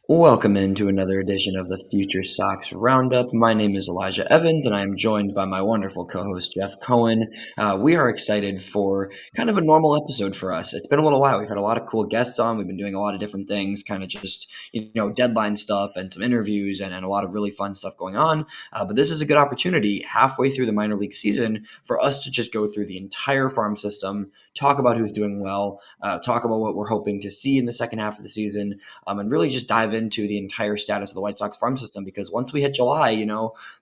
Welcome into another edition of the FutureSox RoundUp. My name is Elijah Evans, and I am joined by my wonderful co-host Jeff Cohen. We are excited for kind of a normal episode for us. It's been a little while. We've had a lot of cool guests on. We've been doing a lot of different things, kind of just deadline stuff and some interviews and a lot of really fun stuff going on. But this is a good opportunity halfway through the minor league season for us to just go through the entire farm system, talk about who's doing well, talk about what we're hoping to see in the second half of the season, and really just dive into the entire status of the White Sox farm system. Because once we hit July,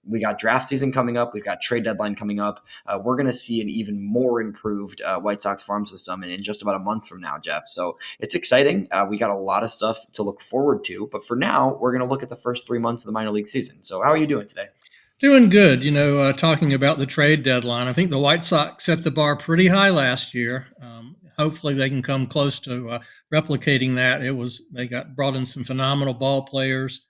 we got draft season coming up, we've got trade deadline coming up. We're going to see an even more improved White Sox farm system in just about a month from now, Jeff. So it's exciting. We got a lot of stuff to look forward to. But for now, we're going to look at the first 3 months of the minor league season. So how are you doing today? Doing good. Talking about the trade deadline, I think the White Sox set the bar pretty high last year. Hopefully, they can come close to replicating that. They got brought in some phenomenal ball players,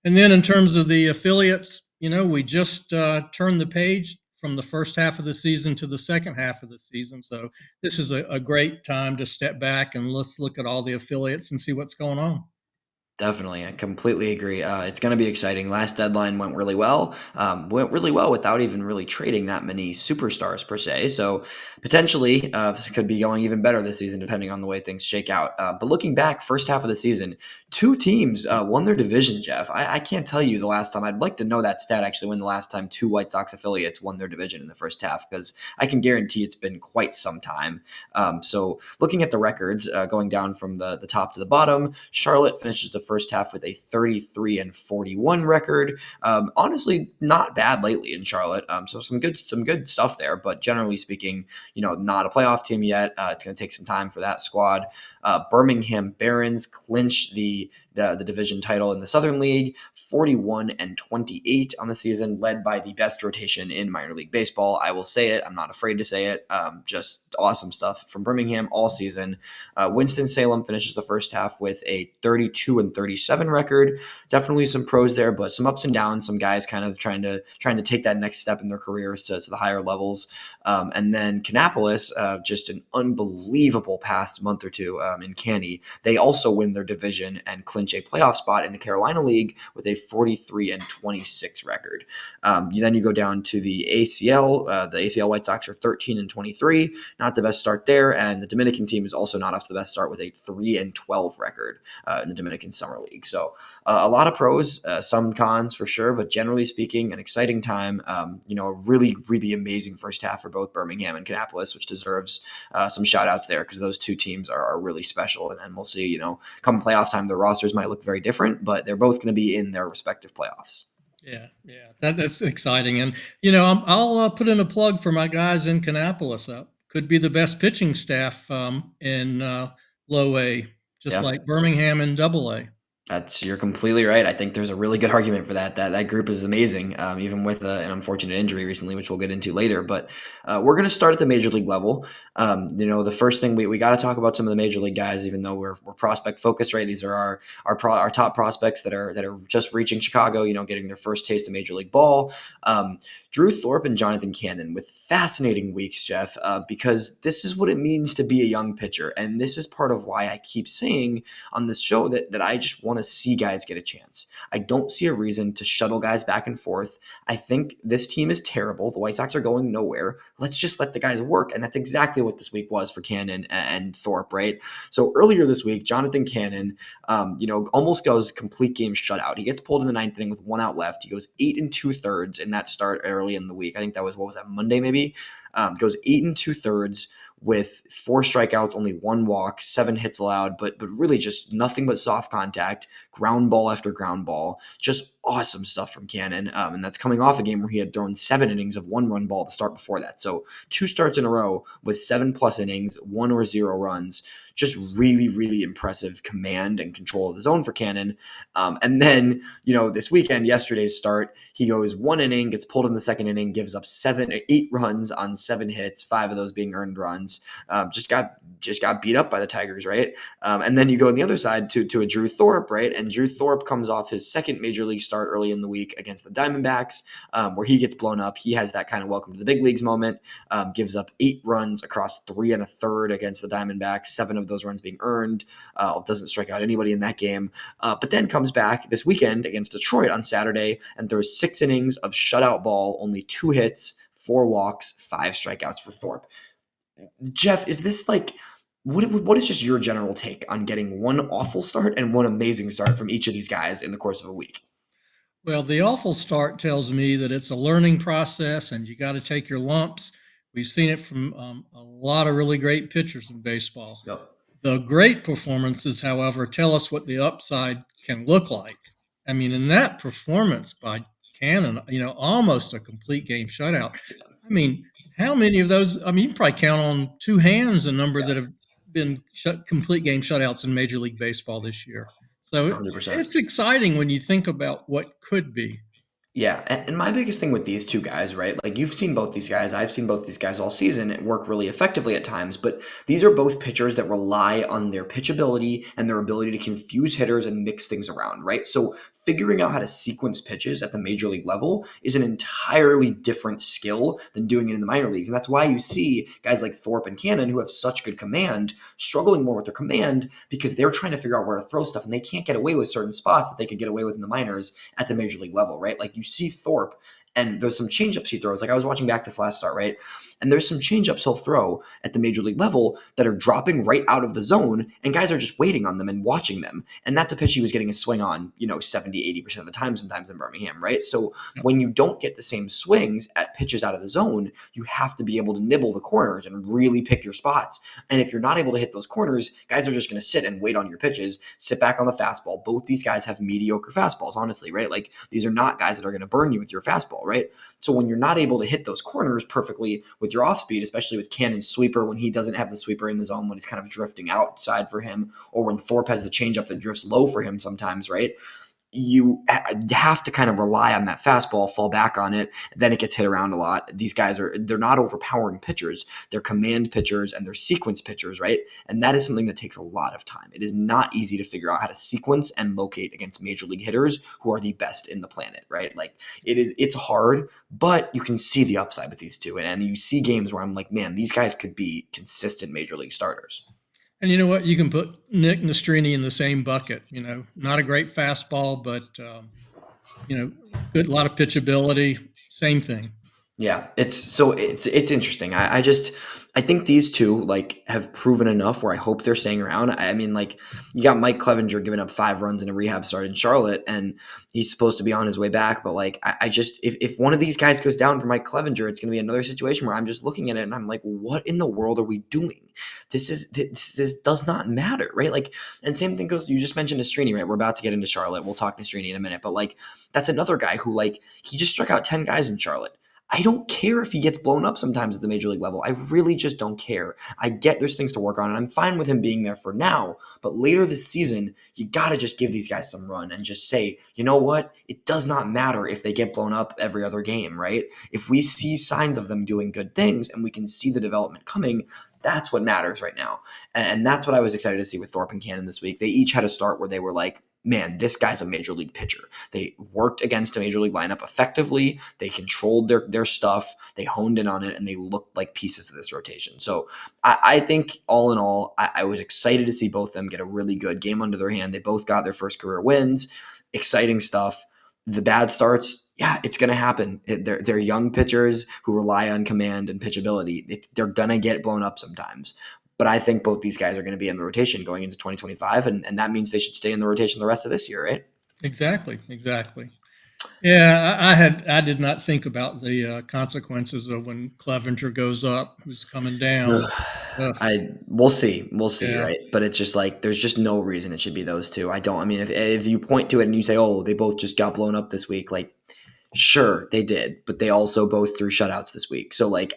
and then in terms of the affiliates, we just turned the page from the first half of the season to the second half of the season. So this is a great time to step back and let's look at all the affiliates and see what's going on. Definitely. I completely agree. It's going to be exciting. Last deadline went really well. Went really well without even really trading that many superstars per se. So potentially this could be going even better this season, depending on the way things shake out. But looking back, first half of the season, two teams won their division, Jeff. I can't tell you the last time. I'd like to know that stat actually, when the last time two White Sox affiliates won their division in the first half, because I can guarantee it's been quite some time. So looking at the records, going down from the top to the bottom, Charlotte finishes the first half with a 33-41 record. Honestly, not bad lately in Charlotte. So some good stuff there. But generally speaking, not a playoff team yet. It's going to take some time for that squad. Birmingham Barons clinch the division title in the Southern League, 41-28 on the season, led by the best rotation in minor league baseball. I will say it. I'm not afraid to say it. Just awesome stuff from Birmingham all season. Winston-Salem finishes the first half with a 32-37 record. Definitely some pros there, but some ups and downs. Some guys kind of trying to take that next step in their careers to the higher levels. And then Kannapolis, just an unbelievable past month or two in Canny. They also win their division and clinch a playoff spot in the Carolina League with a 43-26 record. Then you go down to the ACL. The ACL White Sox are 13-23, not the best start there, and the Dominican team is also not off to the best start with a 3-12 record in the Dominican Summer League. So a lot of pros, some cons for sure, but generally speaking, an exciting time. A really, really amazing first half for both Birmingham and Kannapolis, which deserves some shout outs there, because those two teams are really special. And we'll see, come playoff time, the rosters might look very different, but they're both going to be in their respective playoffs. Yeah, that's exciting. And I'll put in a plug for my guys in Kannapolis. Could be the best pitching staff in Low A, just Yeah. like Birmingham in Double A. You're completely right. I think there's a really good argument for that. That group is amazing, even with an unfortunate injury recently, which we'll get into later. But we're going to start at the major league level. The first thing we got to talk about some of the major league guys, even though we're prospect focused, right? These are our top prospects that are just reaching Chicago, getting their first taste of major league ball. Drew Thorpe and Jonathan Cannon with fascinating weeks, Jeff, because this is what it means to be a young pitcher, and this is part of why I keep saying on this show that I just want to see guys get a chance. I don't see a reason to shuttle guys back and forth. I think this team is terrible. The White Sox are going nowhere. Let's just let the guys work. And that's exactly what this week was for Cannon and Thorpe, right? So earlier this week, Jonathan Cannon, almost goes complete game shutout. He gets pulled in the ninth inning with one out left. He goes 8 2/3 in that start early in the week. I think that was, Monday maybe? Goes 8 2/3 with 4 strikeouts, only 1 walk, 7 hits allowed, but really just nothing but soft contact, ground ball after ground ball. Just awesome stuff from Cannon. And that's coming off a game where he had thrown 7 innings of 1-run ball to start before that. So 2 starts in a row with 7+ innings, 1 or 0 runs. Just really, really impressive command and control of the zone for Cannon. And then, this weekend, yesterday's start, he goes 1 inning, gets pulled in the second inning, gives up 8 runs on 7 hits, 5 of those being earned runs. Just got beat up by the Tigers, right? And then you go on the other side to a Drew Thorpe, right? And Drew Thorpe comes off his second major league start early in the week against the Diamondbacks, where he gets blown up. He has that kind of welcome to the big leagues moment, gives up 8 runs across 3 1/3 against the Diamondbacks, 7 of those runs being earned, doesn't strike out anybody in that game, but then comes back this weekend against Detroit on Saturday and throws 6 innings of shutout ball, only 2 hits, 4 walks, 5 strikeouts for Thorpe. Jeff, is this like what is just your general take on getting one awful start and one amazing start from each of these guys in the course of a week? Well, the awful start tells me that it's a learning process and you got to take your lumps. We've seen it from a lot of really great pitchers in baseball. Yep. The great performances, however, tell us what the upside can look like. I mean, in that performance by Cannon, almost a complete game shutout. I mean, how many of those? I mean, you can probably count on 2 hands the number that have been complete game shutouts in Major League Baseball this year. So 100%. it's exciting when you think about what could be. Yeah, and my biggest thing with these two guys, right? Like you've seen both these guys, I've seen both these guys all season work really effectively at times, but these are both pitchers that rely on their pitchability and their ability to confuse hitters and mix things around, right? So figuring out how to sequence pitches at the major league level is an entirely different skill than doing it in the minor leagues. And that's why you see guys like Thorpe and Cannon who have such good command struggling more with their command because they're trying to figure out where to throw stuff and they can't get away with certain spots that they could get away with in the minors at the major league level, right? Like you see Thorpe and there's some changeups he throws. Like I was watching back this last start, right? And there's some changeups he'll throw at the major league level that are dropping right out of the zone and guys are just waiting on them and watching them. And that's a pitch he was getting a swing on, 70, 80% of the time sometimes in Birmingham, right? So when you don't get the same swings at pitches out of the zone, you have to be able to nibble the corners and really pick your spots. And if you're not able to hit those corners, guys are just going to sit and wait on your pitches, sit back on the fastball. Both these guys have mediocre fastballs, honestly, right? Like these are not guys that are going to burn you with your fastball, right? So when you're not able to hit those corners perfectly with your off speed, especially with Cannon's sweeper, when he doesn't have the sweeper in the zone, when it's kind of drifting outside for him, or when Thorpe has the changeup that drifts low for him sometimes, right? You have to kind of rely on that fastball, fall back on it. Then it gets hit around a lot. These guys they're not overpowering pitchers. They're command pitchers and they're sequence pitchers, right? And that is something that takes a lot of time. It is not easy to figure out how to sequence and locate against major league hitters who are the best in the planet, right? Like it's hard, but you can see the upside with these two. And you see games where I'm like, man, these guys could be consistent major league starters. And you know what? You can put Nick Nastrini in the same bucket. Not a great fastball, but good, a lot of pitchability. Same thing. Yeah, it's interesting. I think these two like have proven enough where I hope they're staying around. I mean, like you got Mike Clevenger giving up 5 runs in a rehab start in Charlotte, and he's supposed to be on his way back. But like, I just if one of these guys goes down for Mike Clevenger, it's going to be another situation where I'm just looking at it and I'm like, what in the world are we doing? This does not matter, right? Like, and same thing goes. You just mentioned Nastrini, right? We're about to get into Charlotte. We'll talk Nastrini in a minute, but like that's another guy who like he just struck out 10 guys in Charlotte. I don't care if he gets blown up sometimes at the major league level. I really just don't care. I get there's things to work on, and I'm fine with him being there for now. But later this season, you got to just give these guys some run and just say, you know what? It does not matter if they get blown up every other game, right? If we see signs of them doing good things and we can see the development coming, that's what matters right now. And that's what I was excited to see with Thorpe and Cannon this week. They each had a start where they were like, man, this guy's a major league pitcher. They worked against a major league lineup effectively. They controlled their stuff. They honed in on it, and they looked like pieces of this rotation. So I think all in all, I was excited to see both of them get a really good game under their hand. They both got their first career wins. Exciting stuff. The bad starts, yeah, it's going to happen. They're young pitchers who rely on command and pitchability. They're going to get blown up sometimes. But I think both these guys are going to be in the rotation going into 2025, and that means they should stay in the rotation the rest of this year, right? Exactly. Yeah, I did not think about the consequences of when Clevenger goes up, who's coming down. We'll see, Yeah. right? But it's just like there's just no reason it should be those two. I mean, if you point to it and you say, oh, they both just got blown up this week, like sure they did, but they also both threw shutouts this week. So like,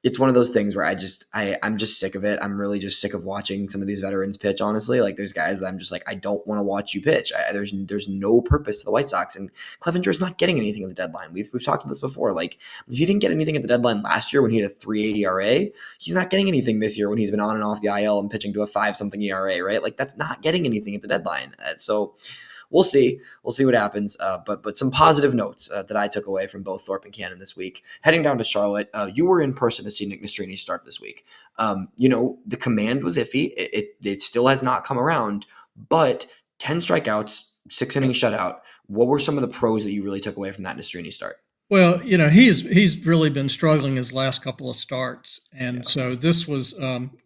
it's one of those things where I'm just sick of it. I'm really just sick of watching some of these veterans pitch, honestly. Like there's guys that I'm just like, I don't want to watch you pitch. There's no purpose to the White Sox, and Clevenger's not getting anything at the deadline. We've talked about this before. Like if he didn't get anything at the deadline last year when he had a 3.80 ERA, he's not getting anything this year when he's been on and off the IL and pitching to a 5-something ERA, right? Like that's not getting anything at the deadline. So we'll see. We'll see what happens. But some positive notes that I took away from both Thorpe and Cannon this week. Heading down to Charlotte, you were in person to see Nick Nastrini start this week. The command was iffy. It still has not come around, but 10 strikeouts, 6 inning shutout. What were some of the pros that you really took away from that Nastrini start? Well, he's really been struggling his last couple of starts, and Yeah. so this was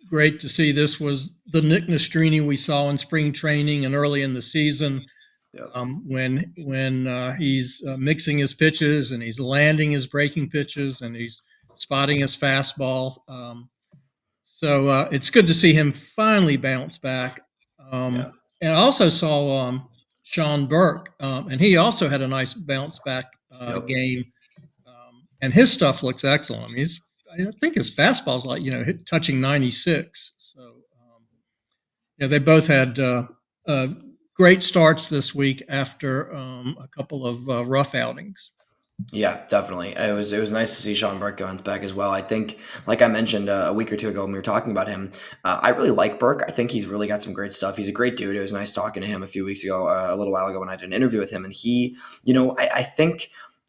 great to see. This was the Nick Nastrini we saw in spring training and early in the season, Yep. when he's mixing his pitches and he's landing his breaking pitches and he's spotting his fastball. So it's good to see him finally bounce back. Yeah. And I also saw Sean Burke, and he also had a nice bounce back Yep. game. And his stuff looks excellent. I mean, I think his fastball's like, touching 96. So, they both had great starts this week after a couple of rough outings. Yeah, definitely. It was nice to see Sean Burke bounce back as well. I think, like I mentioned a week or two ago when we were talking about him, I really like Burke. I think he's really got some great stuff. He's a great dude. It was nice talking to him a few weeks ago, a little while ago when I did an interview with him. And he, I think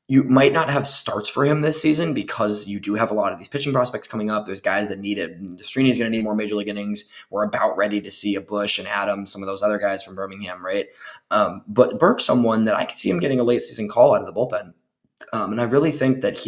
you might not have starts for him this season because you do have a lot of these pitching prospects coming up. There's guys that need it. Strini's going to need more major league innings. We're about ready to see a Bush and Adams, some of those other guys from Birmingham, right? But Burke's someone that I could see him getting a late season call out of the bullpen. And I really think that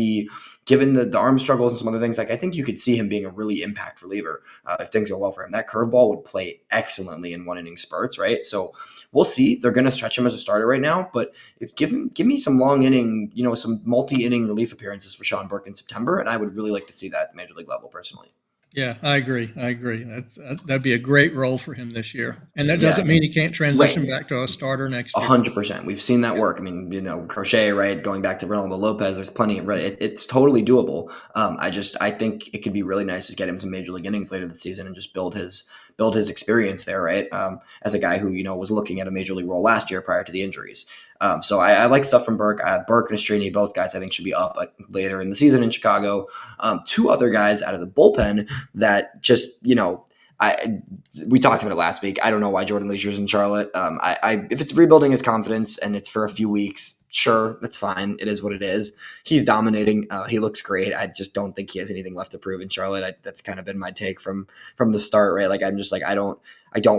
given the arm struggles and some other things, I think you could see him being a really impact reliever if things go well for him. That curveball would play excellently in 1 inning spurts, right? So we'll see. They're going to stretch him as a starter right now, but give me some long inning, some multi-inning relief appearances for Sean Burke in September, and I would really like to see that at the major league level personally. Yeah, I agree. That'd be a great role for him this year, and that doesn't mean he can't transition back to a starter next year. 100%. We've seen that work. I mean, Crochet, right? Going back to Ronaldo Lopez, there's plenty of it's totally doable. I think it could be really nice to get him some major league innings later this season and just build his experience there, right? As a guy who was looking at a major league role last year prior to the injuries. So I like stuff from Burke. Burke and Nastrini, both guys I think should be up later in the season in Chicago. Two other guys out of the bullpen that just we talked about it last week. I don't know why Jordan Leisure's in Charlotte. If it's rebuilding his confidence and it's for a few weeks, sure, that's fine. It is what it is. He's dominating. He looks great. I just don't think he has anything left to prove in Charlotte. That's kind of been my take from the start, right? Like I'm just like I don't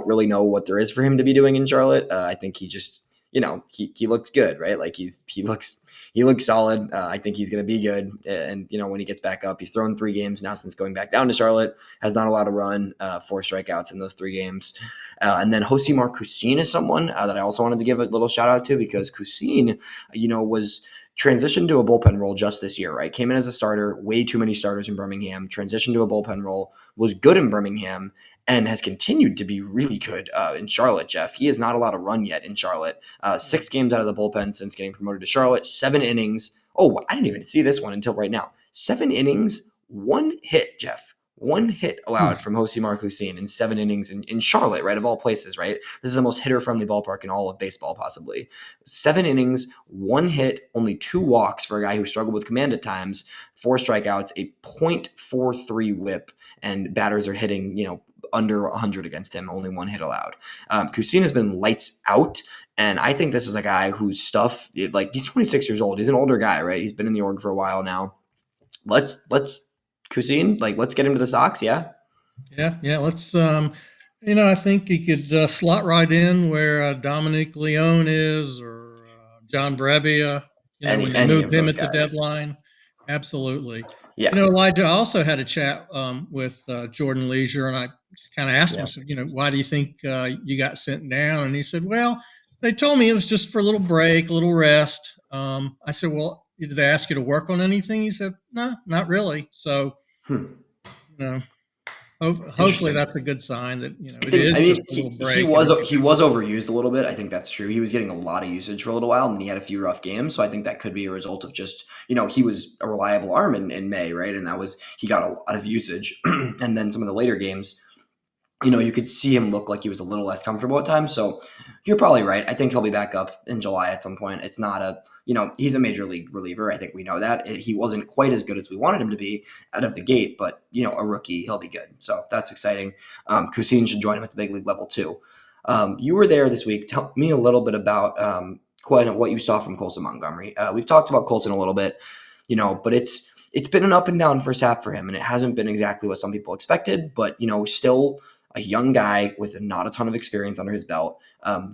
really know what there is for him to be doing in Charlotte. I think he just he looks good, right? Like he looks solid. I think he's going to be good. And, when he gets back up, he's thrown 3 games now since going back down to Charlotte, has not allowed a run, 4 strikeouts in those 3 games. And then Josimar Cusin is someone that I also wanted to give a little shout out to because Cusin, was transitioned to a bullpen role just this year, right? Came in as a starter, way too many starters in Birmingham, transitioned to a bullpen role, was good in Birmingham, and has continued to be really good in Charlotte, Jeff. He has not allowed a run yet in Charlotte. 6 games out of the bullpen since getting promoted to Charlotte, 7 innings. Oh, I didn't even see this one until right now. 7 innings, 1 hit, Jeff. 1 hit allowed from Josimar Cusin in 7 innings in Charlotte, right, of all places, right? This is the most hitter-friendly ballpark in all of baseball, possibly. 7 innings, 1 hit, only 2 walks for a guy who struggled with command at times, 4 strikeouts, a .43 whip, and batters are hitting, under 100 against him, only 1 hit allowed. Cusin has been lights out, and I think this is a guy whose stuff, he's 26 years old. He's an older guy, right? He's been in the org for a while now. Let's Cusin, let's get him to the Sox, yeah? Yeah, let's, I think he could slot right in where Dominic Leone is or John Brebbia, when they moved him at the deadline. Absolutely. Yeah. Elijah, I also had a chat with Jordan Leisure, and I just kind of asked him, so, why do you think you got sent down? And he said, well, they told me it was just for a little break, a little rest. I said, well, did they ask you to work on anything? He said, no, not really. So, hopefully that's a good sign that, it is just a little break. He was overused a little bit. I think that's true. He was getting a lot of usage for a little while, and then he had a few rough games. So I think that could be a result of just, he was a reliable arm in May, right? And he got a lot of usage. And then some of the later games, you could see him look like he was a little less comfortable at times. So you're probably right. I think he'll be back up in July at some point. It's not he's a major league reliever. I think we know that. He wasn't quite as good as we wanted him to be out of the gate, but, a rookie, he'll be good. So that's exciting. Cusin should join him at the big league level too. You were there this week. Tell me a little bit about what you saw from Colson Montgomery. We've talked about Colson a little bit, but it's been an up and down first half for him, and it hasn't been exactly what some people expected. But still a young guy with not a ton of experience under his belt.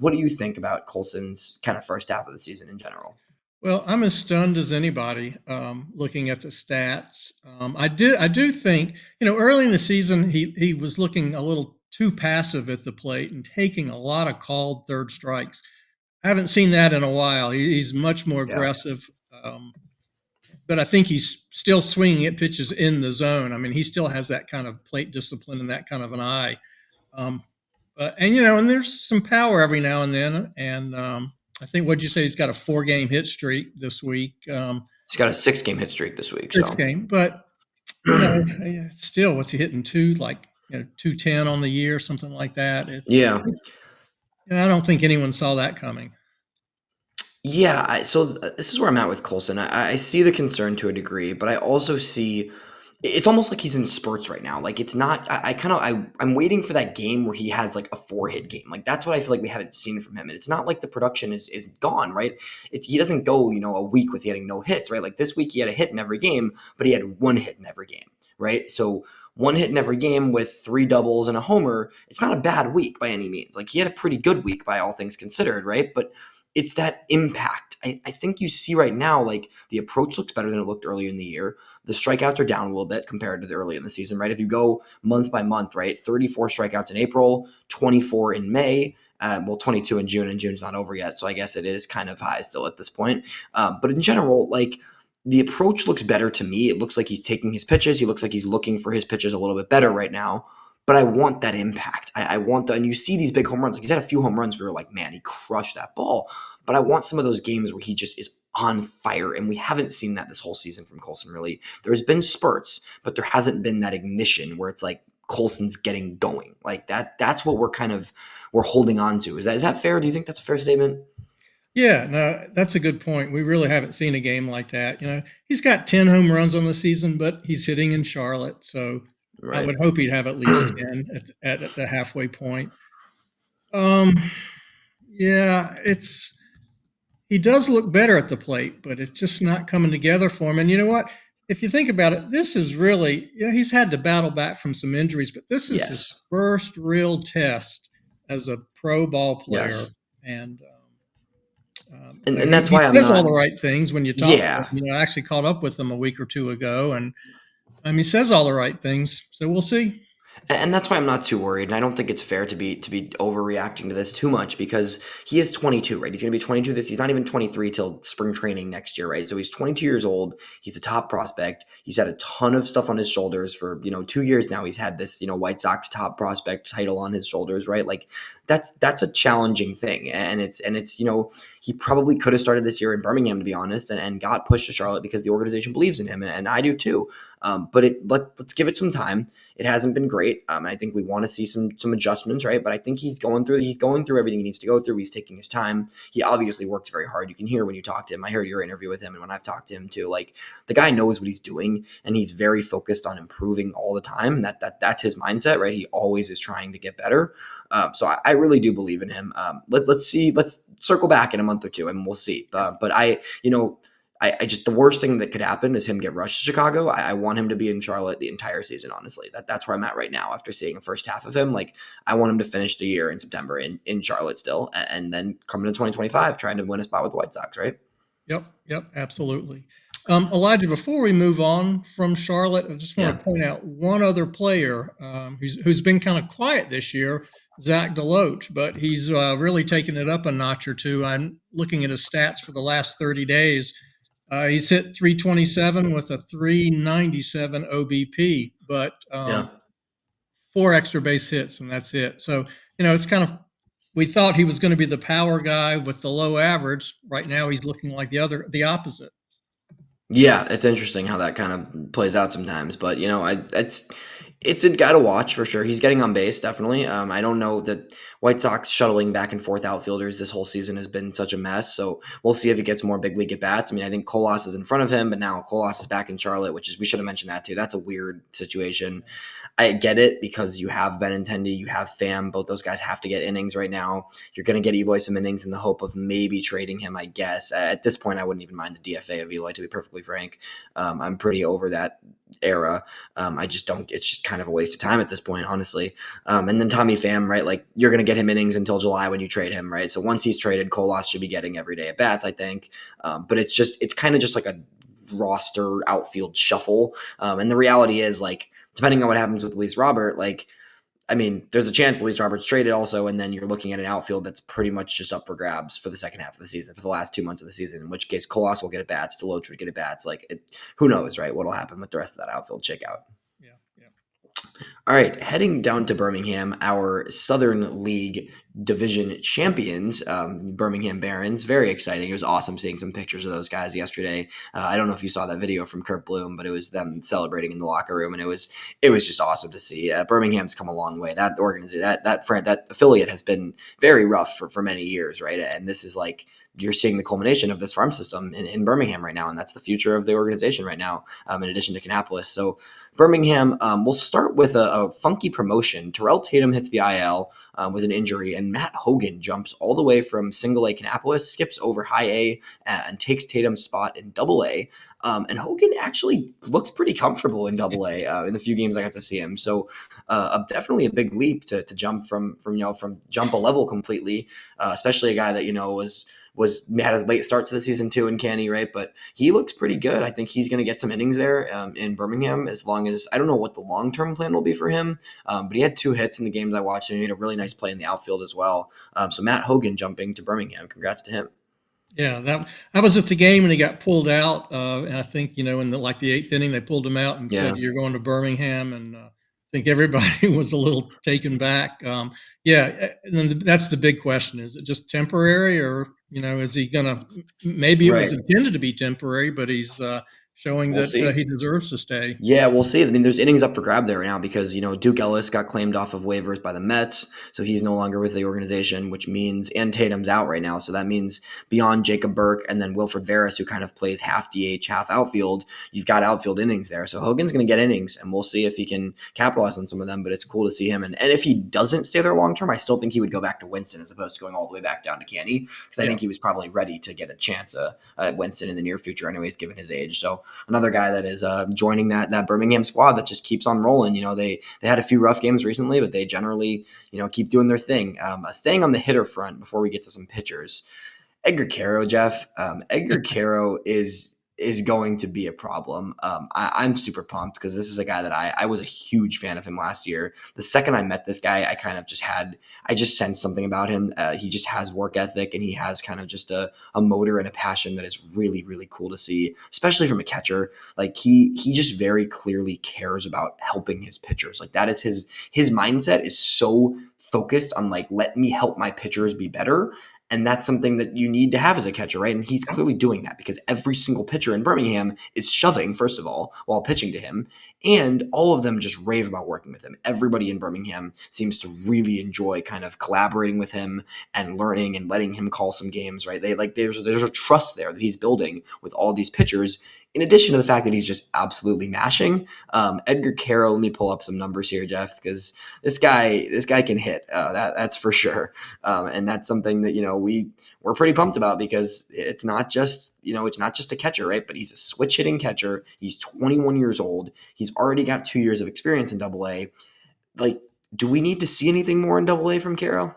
What do you think about Colson's kind of first half of the season in general? Well, I'm as stunned as anybody looking at the stats. I do think early in the season he was looking a little too passive at the plate and taking a lot of called third strikes. I haven't seen that in a while. He's much more Yeah. aggressive, but I think he's still swinging at pitches in the zone. I mean, he still has that kind of plate discipline and that kind of an eye. Um, and there's some power every now and then. And I think what'd you say? He's got a 4-game hit streak this week. He's got a 6-game hit streak this week. Six So game, but still, what's he hitting? 210 on the year, something like that. yeah. I don't think anyone saw that coming. Yeah, so this is where I'm at with Colson. I see the concern to a degree, but I also see it's almost like he's in spurts right now. Like it's not. I'm waiting for that game where he has like a 4-hit game. Like that's what I feel like we haven't seen from him. And it's not like the production is gone, right? He doesn't go a week with getting no hits, right? Like this week he had a hit in every game, but he had 1 hit in every game, right? So 1 hit in every game with 3 doubles and a homer. It's not a bad week by any means. Like he had a pretty good week by all things considered, right? But it's that impact. I think you see right now, like the approach looks better than it looked earlier in the year. The strikeouts are down a little bit compared to the early in the season, right? If you go month by month, right? 34 strikeouts in April, 24 in May, 22 in June, and June's not over yet. So I guess it is kind of high still at this point. But in general, like the approach looks better to me. It looks like he's taking his pitches. He looks like he's looking for his pitches a little bit better right now. But I want that impact. I want and you see these big home runs. Like he's had a few home runs where you're like, man, he crushed that ball. But I want some of those games where he just is on fire. And we haven't seen that this whole season from Colson, really. There's been spurts, but there hasn't been that ignition where it's like Colson's getting going. Like that's what we're holding on to. Is that fair? Do you think that's a fair statement? Yeah, no, that's a good point. We really haven't seen a game like that. He's got 10 home runs on the season, but he's hitting in Charlotte, so I Right. would hope he'd have at least 10 at the halfway point. Yeah, he does look better at the plate, but it's just not coming together for him. And you know what? If you think about it, this is really, he's had to battle back from some injuries, but this is his first real test as a pro ball player. Yes. And And that's why I'm says not all the right things when you talk to him. I actually caught up with him a week or two ago, and he says all the right things. So we'll see. And that's why I'm not too worried. And I don't think it's fair to be overreacting to this too much because he is 22, right? He's going to be 22 he's not even 23 till spring training next year, right? So he's 22 years old. He's a top prospect. He's had a ton of stuff on his shoulders for, 2 years now. He's had this, White Sox top prospect title on his shoulders, right? Like that's a challenging thing. And it's, he probably could have started this year in Birmingham, to be honest, and got pushed to Charlotte because the organization believes in him. And I do too. But let's give it some time. It hasn't been great. I think we want to see some adjustments, right? But I think he's going through everything he needs to go through. He's taking his time. He obviously works very hard. You can hear when you talk to him. I heard your interview with him, and when I've talked to him too, like the guy knows what he's doing, and he's very focused on improving all the time. That's his mindset, right? He always is trying to get better. So I really do believe in him. Let's see. Let's circle back in a month or two, and we'll see. But I just the worst thing that could happen is him get rushed to Chicago. I want him to be in Charlotte the entire season, honestly. That's where I'm at right now after seeing the first half of him. Like I want him to finish the year in September in Charlotte still and then come into 2025 trying to win a spot with the White Sox, right? Yep, absolutely. Elijah, before we move on from Charlotte, I just want to point out one other player who's been kind of quiet this year, Zach DeLoach, but he's really taken it up a notch or two. I'm looking at his stats for the last 30 days. He's hit 327 with a 397 OBP, but 4 extra base hits, and that's it. So, it's kind of, we thought he was going to be the power guy with the low average. Right now, he's looking like the opposite. Yeah, it's interesting how that kind of plays out sometimes, but it's a guy to watch for sure. He's getting on base, definitely. I don't know that White Sox shuttling back and forth outfielders this whole season has been such a mess. So we'll see if he gets more big league at bats. I mean, I think Colas is in front of him, but now Colas is back in Charlotte, we should have mentioned that too. That's a weird situation. I get it because you have Benintendi, you have Pham. Both those guys have to get innings right now. You're going to get Eloy some innings in the hope of maybe trading him, I guess. At this point, I wouldn't even mind the DFA of Eloy, to be perfectly frank. I'm pretty over that era. I just don't, it's just kind of a waste of time at this point, honestly. And then Tommy Pham, right? Like, you're going to get him innings until July when you trade him, right? So once he's traded, Colas should be getting every day at bats, I think. But it's kind of just like a roster outfield shuffle. And the reality is, like, depending on what happens with Luis Robert, like, I mean, there's a chance Luis Robert's traded also, and then you're looking at an outfield that's pretty much just up for grabs for the second half of the season, for the last 2 months of the season, in which case Colas will get at bats, Deloach would get at bats. Like, who knows, right, what'll happen with the rest of that outfield shakeout. Yeah, yeah. All right, heading down to Birmingham, our Southern League division champions, Birmingham Barons. Very exciting. It was awesome seeing some pictures of those guys yesterday. I don't know if you saw that video from Kurt Bloom, but it was them celebrating in the locker room, and it was just awesome to see. Birmingham's come a long way. That organization, that affiliate has been very rough for many years, right? And this is like, you're seeing the culmination of this farm system in Birmingham right now, and that's the future of the organization right now, in addition to Kannapolis. So Birmingham, we'll start with a funky promotion. Terrell Tatum hits the IL with an injury, and Matt Hogan jumps all the way from single A Kannapolis, skips over high A, and takes Tatum's spot in double A. And Hogan actually looks pretty comfortable in double A in the few games I got to see him. So definitely a big leap to jump from jump a level completely, especially a guy that, had a late start to the season too in Canny, right? But he looks pretty good. I think he's going to get some innings there in Birmingham, as long as, I don't know what the long-term plan will be for him, but he had 2 hits in the games I watched, and he made a really nice play in the outfield as well. So Matt Hogan jumping to Birmingham. Congrats to him. Yeah, I was at the game and he got pulled out. And I think, in the 8th inning, they pulled him out and said, "You're going to Birmingham." And I think everybody was a little taken back. And then that's the big question: is it just temporary, or is he gonna? Maybe it was intended to be temporary, but he's showing We'll that see. he deserves to stay. Yeah, we'll see. I mean, there's innings up for grab there right now because, Duke Ellis got claimed off of waivers by the Mets, so he's no longer with the organization, which means, and Tatum's out right now, so that means beyond Jacob Burke and then Wilfred Veras, who kind of plays half DH, half outfield, you've got outfield innings there. So Hogan's going to get innings, and we'll see if he can capitalize on some of them, but it's cool to see him. And if he doesn't stay there long-term, I still think he would go back to Winston as opposed to going all the way back down to Canny, because I think he was probably ready to get a chance at Winston in the near future anyways, given his age. So another guy that is joining that Birmingham squad that just keeps on rolling. They had a few rough games recently, but they generally, keep doing their thing. Staying on the hitter front before we get to some pitchers, Edgar Caro, Jeff. Edgar Caro is going to be a problem. I'm super pumped because this is a guy that I was a huge fan of him last year. The second I met this guy, I just sensed something about him. He just has work ethic, and he has kind of just a motor and a passion that is really, really cool to see, especially from a catcher. Like, he just very clearly cares about helping his pitchers. Like, that is his mindset is so focused on, like, let me help my pitchers be better. And that's something that you need to have as a catcher, right? And he's clearly doing that because every single pitcher in Birmingham is shoving, first of all, while pitching to him. And all of them just rave about working with him. Everybody in Birmingham seems to really enjoy kind of collaborating with him and learning and letting him call some games, right? There's a trust there that he's building with all these pitchers, in addition to the fact that he's just absolutely mashing. Edgar Caro, let me pull up some numbers here, Jeff, because this guy can hit. That's for sure. And that's something that, we're pretty pumped about, because it's not just a catcher, right? But he's a switch hitting catcher. He's 21 years old. He's already got 2 years of experience in double A. Like, do we need to see anything more in double A from Caro?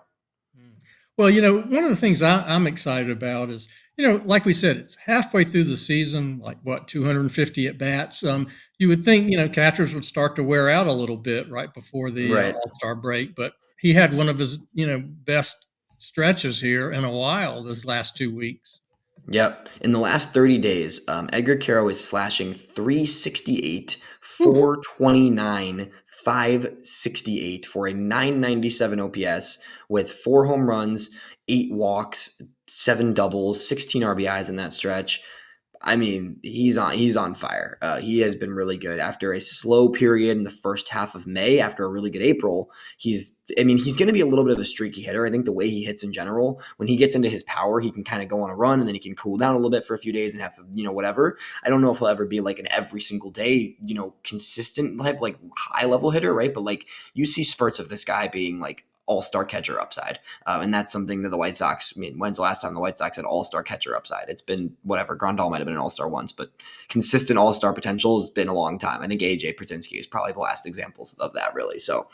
Well, one of the things I'm excited about is, like we said, it's halfway through the season, like 250 at bats. You would think, catchers would start to wear out a little bit right before the All-Star break, but he had one of his, best stretches here in a while this last 2 weeks. Yep. In the last 30 days, Edgar Caro is slashing 368, 429, 568 for a 997 OPS with 4 home runs, 8 walks, 7 doubles, 16 RBIs in that stretch. I mean, he's on fire. He has been really good after a slow period in the first half of May. After a really good April, he's going to be a little bit of a streaky hitter. I think the way he hits in general, when he gets into his power, he can kind of go on a run and then he can cool down a little bit for a few days and have, whatever. I don't know if he'll ever be like an every single day, consistent type, like high level hitter, right? But like you see spurts of this guy being like all-star catcher upside. And that's something that the White Sox, when's the last time the White Sox had all-star catcher upside? It's been whatever. Grandal might have been an all-star once, but consistent all-star potential has been a long time. I think AJ Pratinsky is probably the last examples of that, really. So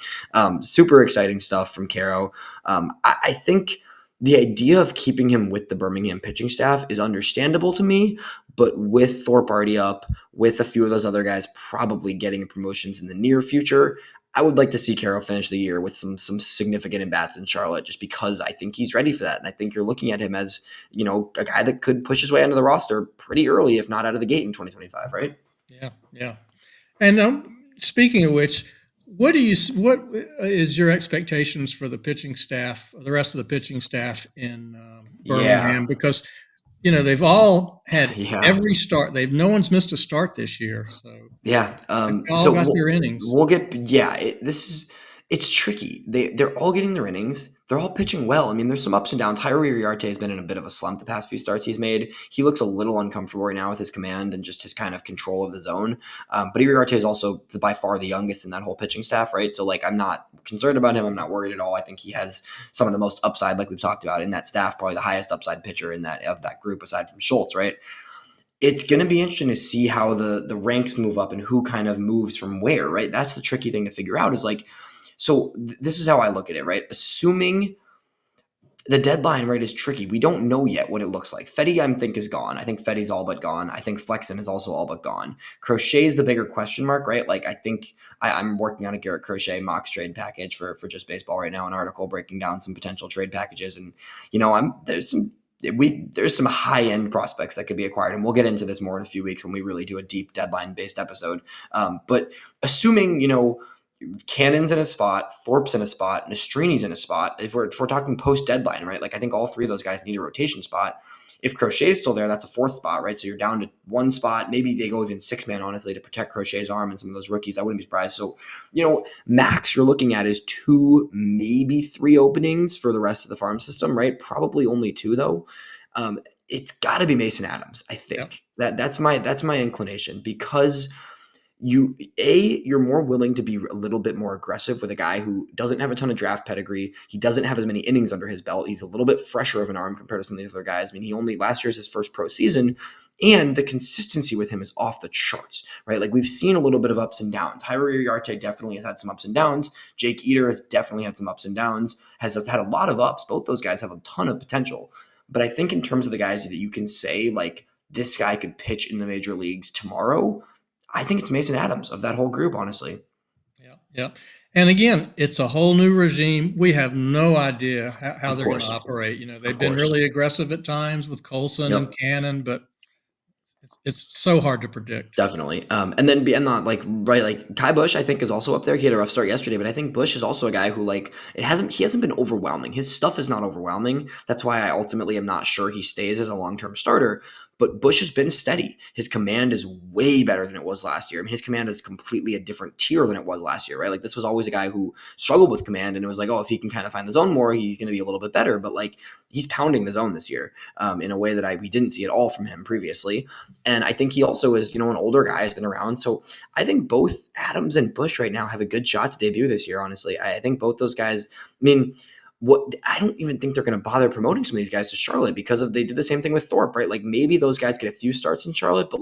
super exciting stuff from Caro. I think the idea of keeping him with the Birmingham pitching staff is understandable to me, but with Thorpe already up, with a few of those other guys probably getting promotions in the near future, I would like to see Caro finish the year with some significant at-bats in Charlotte, just because I think he's ready for that. And I think you're looking at him as, a guy that could push his way onto the roster pretty early, if not out of the gate in 2025, right? Yeah. And speaking of which, what is your expectations for the pitching staff, the rest of the pitching staff in Birmingham? Yeah. Because they've all had every start. No one's missed a start this year. So yeah. All got their innings. It's tricky. They're all getting their innings. They're all pitching well. There's some ups and downs. Jairo Uriarte has been in a bit of a slump the past few starts he's made. He looks a little uncomfortable right now with his command and just his kind of control of the zone. But Uriarte is also by far the youngest in that whole pitching staff, right? So like, I'm not concerned about him. I'm not worried at all. I think he has some of the most upside, like we've talked about in that staff, probably the highest upside pitcher of that group aside from Schultz, right? It's going to be interesting to see how the ranks move up and who kind of moves from where, right? That's the tricky thing to figure out is like, this is how I look at it, right? Assuming the deadline, right, is tricky. We don't know yet what it looks like. Fetty, I think, is gone. I think Fetty's all but gone. I think Flexen is also all but gone. Crochet is the bigger question mark, right? Like, I think I'm working on a Garrett Crochet mock trade package for Just Baseball right now, an article breaking down some potential trade packages. And, there's some high-end prospects that could be acquired, and we'll get into this more in a few weeks when we really do a deep deadline-based episode. But assuming, Cannon's in a spot, Thorpe's in a spot, Nastrini's in a spot. If we're talking post-deadline, right? Like I think all three of those guys need a rotation spot. If Crochet's still there, that's a fourth spot, right? So you're down to one spot. Maybe they go even 6-man, honestly, to protect Crochet's arm and some of those rookies. I wouldn't be surprised. So, max you're looking at is 2, maybe 3 openings for the rest of the farm system, right? Probably only 2 though. It's got to be Mason Adams, I think. Yep. That's my inclination, because you're more willing to be a little bit more aggressive with a guy who doesn't have a ton of draft pedigree. He doesn't have as many innings under his belt. He's a little bit fresher of an arm compared to some of these other guys. Last year is his first pro season, and the consistency with him is off the charts, right? Like we've seen a little bit of ups and downs. Jairo Uriarte definitely has had some ups and downs. Jake Eater has definitely had some ups and downs, has had a lot of ups. Both those guys have a ton of potential. But I think in terms of the guys that you can say, like, this guy could pitch in the major leagues tomorrow, I think it's Mason Adams of that whole group, honestly. Yeah. And again, it's a whole new regime. We have no idea how they're going to operate. They've been really aggressive at times with Colson and Cannon, but it's so hard to predict. Definitely. And then beyond that, like Kai Busch, I think, is also up there. He had a rough start yesterday, but I think Busch is also a guy who he hasn't been overwhelming. His stuff is not overwhelming. That's why I ultimately am not sure he stays as a long-term starter. But Busch has been steady. His command is way better than it was last year. His command is completely a different tier than it was last year, right? Like, this was always a guy who struggled with command, and it was like, oh, if he can kind of find the zone more, he's going to be a little bit better. But he's pounding the zone this year in a way that we didn't see at all from him previously. And I think he also is, an older guy, has been around. So I think both Adams and Busch right now have a good shot to debut this year, honestly. I think both those guys, I don't even think they're going to bother promoting some of these guys to Charlotte because they did the same thing with Thorpe, right? Like, maybe those guys get a few starts in Charlotte, but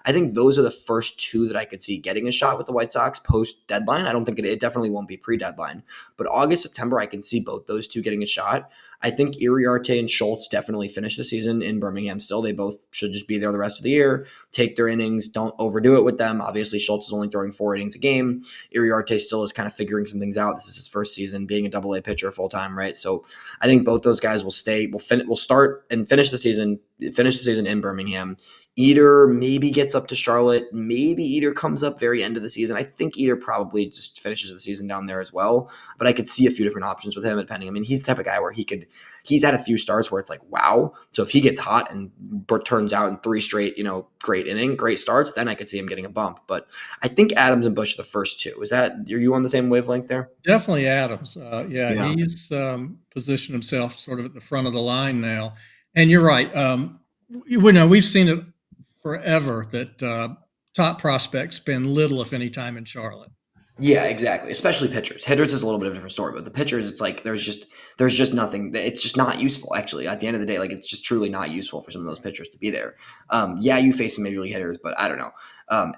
I think those are the first 2 that I could see getting a shot with the White Sox post deadline. I don't think it definitely won't be pre-deadline, but August, September, I can see both those 2 getting a shot. I think Iriarte and Schultz definitely finish the season in Birmingham still. They both should just be there the rest of the year, take their innings, don't overdo it with them. Obviously, Schultz is only throwing 4 innings a game. Iriarte still is kind of figuring some things out. This is his first season being a Double-A pitcher full-time, right? So I think both those guys will start and finish the season in Birmingham. Eater maybe gets up to Charlotte. Maybe Eater comes up very end of the season. I think Eater probably just finishes the season down there as well. But I could see a few different options with him depending. I mean, he's the type of guy where he's had a few starts where it's like, wow. So if he gets hot and turns out in 3 straight, great starts, then I could see him getting a bump. But I think Adams and Bush are the first two. Are you on the same wavelength there? Definitely Adams. Yeah, Yeah. he's positioned himself sort of at the front of the line now. And you're right. We've seen it forever that top prospects spend little, if any, time in Charlotte. Yeah, exactly. Especially pitchers. Hitters is a little bit of a different story, but the pitchers, it's like there's just nothing. It's just not useful. Actually, at the end of the day, like it's just truly not useful for some of those pitchers to be there. Yeah, you face some major league hitters, but I don't know.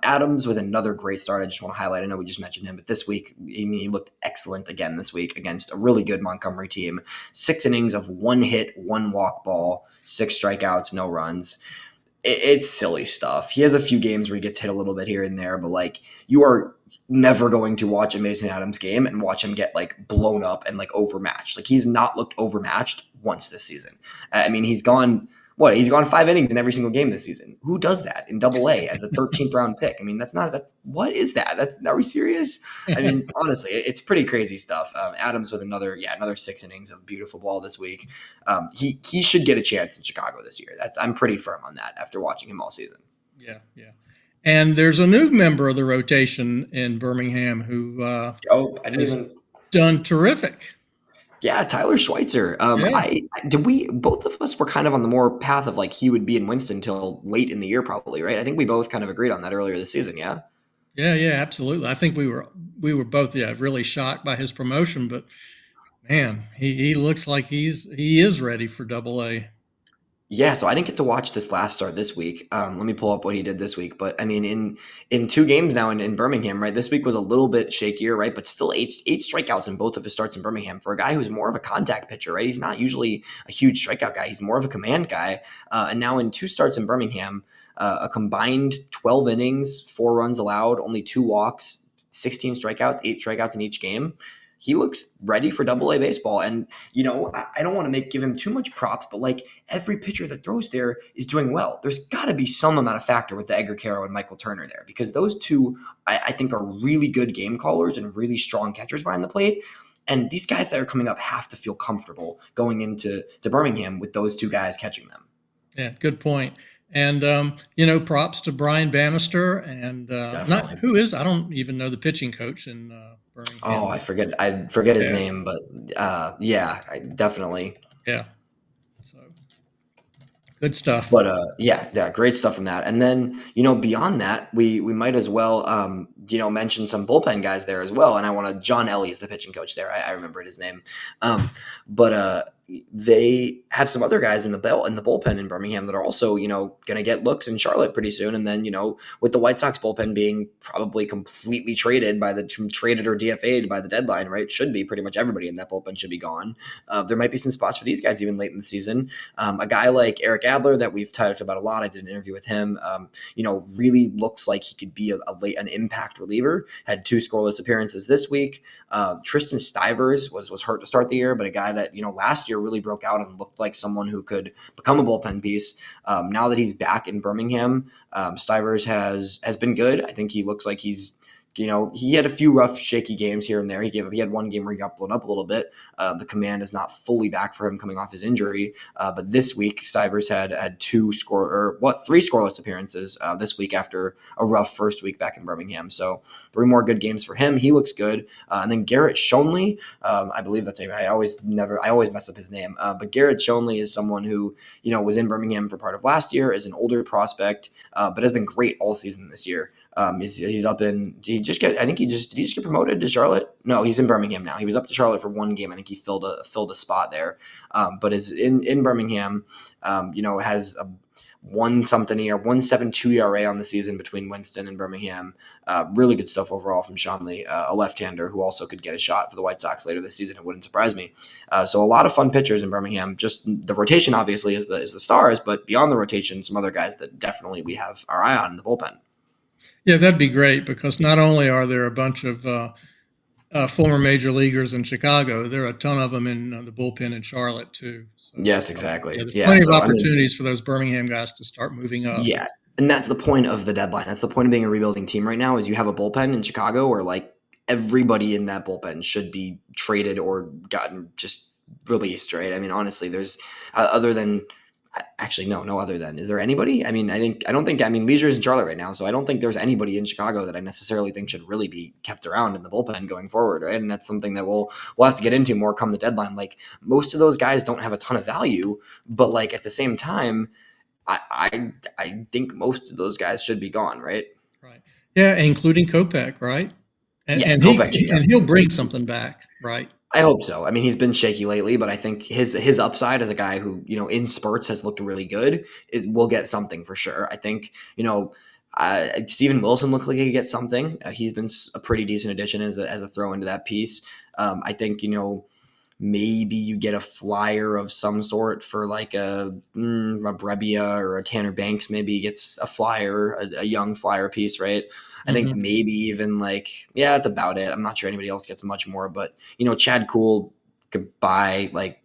Adams with another great start. I just want to highlight. I know we just mentioned him, but this week he looked excellent again this week against a really good Montgomery team. 6 innings of 1 hit, 1 walk ball, 6 strikeouts, no runs. It's silly stuff. He has a few games where he gets hit a little bit here and there, but like you are never going to watch a Mason Adams game and watch him get like blown up and like overmatched. Like he's not looked overmatched once this season. I mean, he's gone 5 innings in every single game this season. Who does that in Double-A as a 13th round pick? I mean, what is that? Are we serious? I mean, honestly, it's pretty crazy stuff. Adams with another 6 innings of beautiful ball this week. He should get a chance in Chicago this year. I'm pretty firm on that after watching him all season. Yeah. And there's a new member of the rotation in Birmingham who done terrific. Yeah, Tyler Schweitzer. Both of us were kind of on the more path of like he would be in Winston until late in the year, probably, right? I think we both kind of agreed on that earlier this season. Yeah. Yeah, absolutely. I think we were both really shocked by his promotion, but man, he looks like he is ready for Double-A. Yeah, so I didn't get to watch this last start this week. Let me pull up what he did this week. But I mean, in 2 games now in Birmingham, right? This week was a little bit shakier, right? But still 8 strikeouts in both of his starts in Birmingham for a guy who's more of a contact pitcher, right? He's not usually a huge strikeout guy. He's more of a command guy. And now in 2 starts in Birmingham, a combined 12 innings, 4 runs allowed, only 2 walks, 16 strikeouts, 8 strikeouts in each game. He looks ready for Double-A baseball. And, I don't want to give him too much props, but like every pitcher that throws there is doing well. There's got to be some amount of factor with the Edgar Caro and Michael Turner there because those two, I think, are really good game callers and really strong catchers behind the plate. And these guys that are coming up have to feel comfortable going into Birmingham with those 2 guys catching them. Yeah, good point. And, props to Brian Bannister and I don't even know the pitching coach in Birmingham. Oh, I forget his name, but definitely. Yeah. So good stuff. But great stuff from that. And then, beyond that, we might as well, mention some bullpen guys there as well. And John Ellie is the pitching coach there. I remembered his name. But they have some other guys in the bullpen in Birmingham that are also, going to get looks in Charlotte pretty soon. And then, with the White Sox bullpen being probably completely traded or DFA'd by the deadline, right? Should be pretty much everybody in that bullpen should be gone. There might be some spots for these guys even late in the season. A guy like Eric Adler that we've talked about a lot. I did an interview with him. Really looks like he could be an impact reliever. Had 2 scoreless appearances this week. Tristan Stivers was hurt to start the year, but a guy that, last year really broke out and looked like someone who could become a bullpen piece. Now that he's back in Birmingham, Stivers has been good. I think he looks like he's, he had a few rough, shaky games here and there. He had 1 game where he got blown up a little bit. The command is not fully back for him coming off his injury. But this week, Stivers had 3 scoreless appearances this week after a rough first week back in Birmingham. So 3 more good games for him. He looks good. And then Garrett Schonely, I believe that's his name. I always mess up his name. But Garrett Schonely is someone who, was in Birmingham for part of last year, is an older prospect, but has been great all season this year. He's up in. Did he just get promoted to Charlotte? No, he's in Birmingham now. He was up to Charlotte for 1 game. I think he filled a spot there, but is in Birmingham. Has a 1.72 ERA on the season between Winston and Birmingham. Really good stuff overall from Schonely, a left-hander who also could get a shot for the White Sox later this season. It wouldn't surprise me. So a lot of fun pitchers in Birmingham. Just the rotation obviously is the stars, but beyond the rotation, some other guys that definitely we have our eye on in the bullpen. Yeah, that'd be great because not only are there a bunch of former major leaguers in Chicago, there are a ton of them in the bullpen in Charlotte too. So, yes, exactly. There's plenty of opportunities for those Birmingham guys to start moving up. Yeah, And that's the point of the deadline. That's the point of being a rebuilding team right now is you have a bullpen in Chicago where like everybody in that bullpen should be traded or gotten just released, right? I mean, honestly, there's other than actually no other than is there anybody? I mean, I mean Leisure's in Charlotte right now, so I don't think there's anybody in Chicago that I necessarily think should really be kept around in the bullpen going forward, right? And that's something that we'll have to get into more come the deadline. Like most of those guys don't have a ton of value, but like at the same time I think most of those guys should be gone, right? Right. Yeah, including Kopech, right? And Yeah, and Kopech should he'll definitely bring be. something back, right? I hope so. I mean, he's been shaky lately, but I think his upside as a guy who in spurts has looked really good. It will get something for sure. I think Steven Wilson looks like he could get something. He's been a pretty decent addition as a throw into that piece. I think maybe you get a flyer of some sort for like a Brebbia or a Tanner Banks. Maybe he gets a flyer, a young flyer piece, right? I think Mhm. maybe even like, yeah, that's about it. I'm not sure anybody else gets much more, but Chad Kuhl could buy like,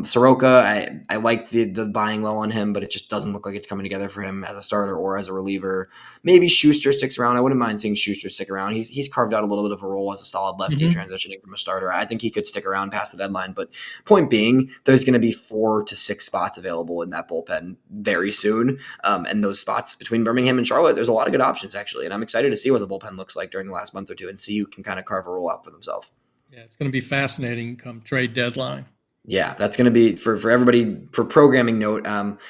Soroka. I like the buying low on him, but it just doesn't look like it's coming together for him as a starter or as a reliever. Maybe Schuster sticks around. I wouldn't mind seeing Schuster stick around. He's carved out a little bit of a role as a solid lefty Mhm. transitioning from a starter. I think he could stick around past the deadline. But point being, there's going to be 4 to 6 spots available in that bullpen very soon. And those spots between Birmingham and Charlotte, there's a lot of good options actually. And I'm excited to see what the bullpen looks like during the last month or two and see who can kind of carve a role out for themselves. Yeah, it's going to be fascinating come trade deadline. Yeah, that's going to be for everybody for programming note.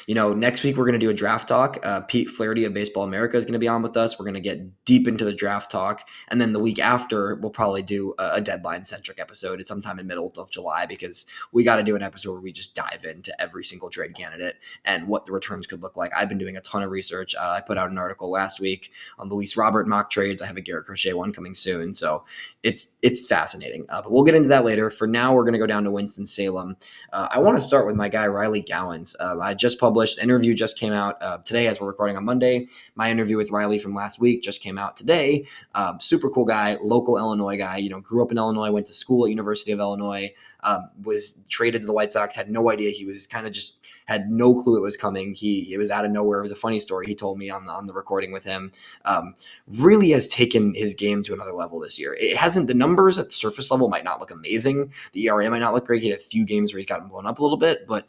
Next week we're going to do a draft talk. Pete Flaherty of Baseball America is going to be on with us. We're going to get deep into the draft talk, and then the week after we'll probably do a deadline centric episode. It's sometime in middle of July because we got to do an episode where we just dive into every single trade candidate and what the returns could look like. I've been doing a ton of research. I put out an article last week on Luis Robert mock trades. I have a Garrett Crochet one coming soon, so it's fascinating. But we'll get into that later. For now, we're going to go down to Winston-Salem. I want to start with my guy, Riley Gowens. I just published, interview just came out today as we're recording on Monday. My interview with Riley from last week just came out today. Super cool guy, local Illinois guy, grew up in Illinois, went to school at University of Illinois, was traded to the White Sox, had no idea. He was kind of just had no clue it was coming. It was out of nowhere. It was a funny story he told me on the recording with him. Really has taken his game to another level this year. It hasn't, the numbers at the surface level might not look amazing. The ERA might not look great. He had a few games where he's gotten blown up a little bit, but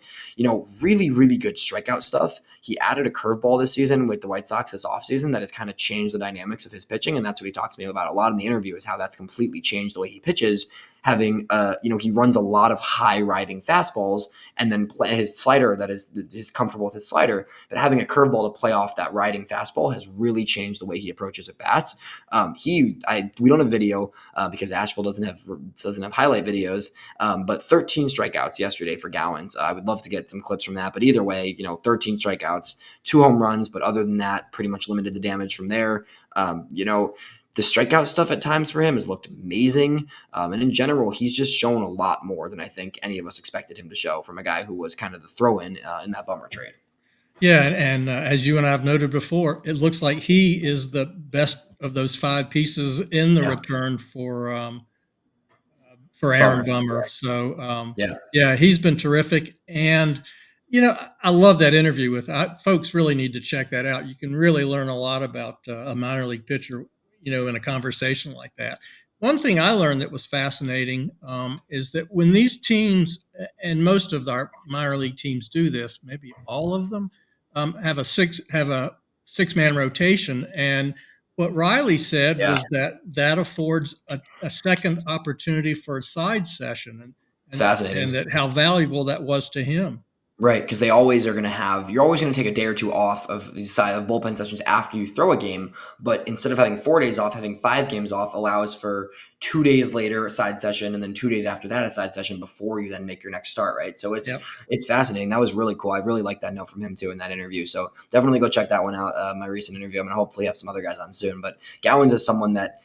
really, really good strikeout stuff. He added a curveball this season with the White Sox this offseason that has kind of changed the dynamics of his pitching. And that's what he talks to me about a lot in the interview is how that's completely changed the way he pitches. Having, he runs a lot of high riding fastballs and then play his slider that is comfortable with his slider, but having a curveball to play off that riding fastball has really changed the way he approaches at bats. We don't have video because Asheville doesn't have highlight videos, but 13 strikeouts yesterday for Gowens. I would love to get some clips from that, but either way, 13 strikeouts, 2 home runs, but other than that, pretty much limited the damage from there. The strikeout stuff at times for him has looked amazing. And in general, he's just shown a lot more than I think any of us expected him to show from a guy who was kind of the throw-in in that bummer trade. Yeah, and as you and I have noted before, it looks like he is the best of those 5 pieces in the Yeah. return for Aaron Bummer. So yeah, he's been terrific. And I love that interview with folks. Really need to check that out. You can really learn a lot about a minor league pitcher, in a conversation like that. One thing I learned that was fascinating is that when these teams, and most of our minor league teams do this, maybe all of them, have a 6-man rotation. And what Riley said Yeah. was that affords a second opportunity for a side session, It's fascinating. and that how valuable that was to him. Right, because you're always going to take a day or two off of bullpen sessions after you throw a game, but instead of having 4 days off, having 5 games off allows for 2 days later a side session, and then 2 days after that a side session before you then make your next start, right? So it's fascinating. That was really cool. I really like that note from him too in that interview. So definitely go check that one out. My recent interview. I'm going to hopefully have some other guys on soon, but Gowens is someone that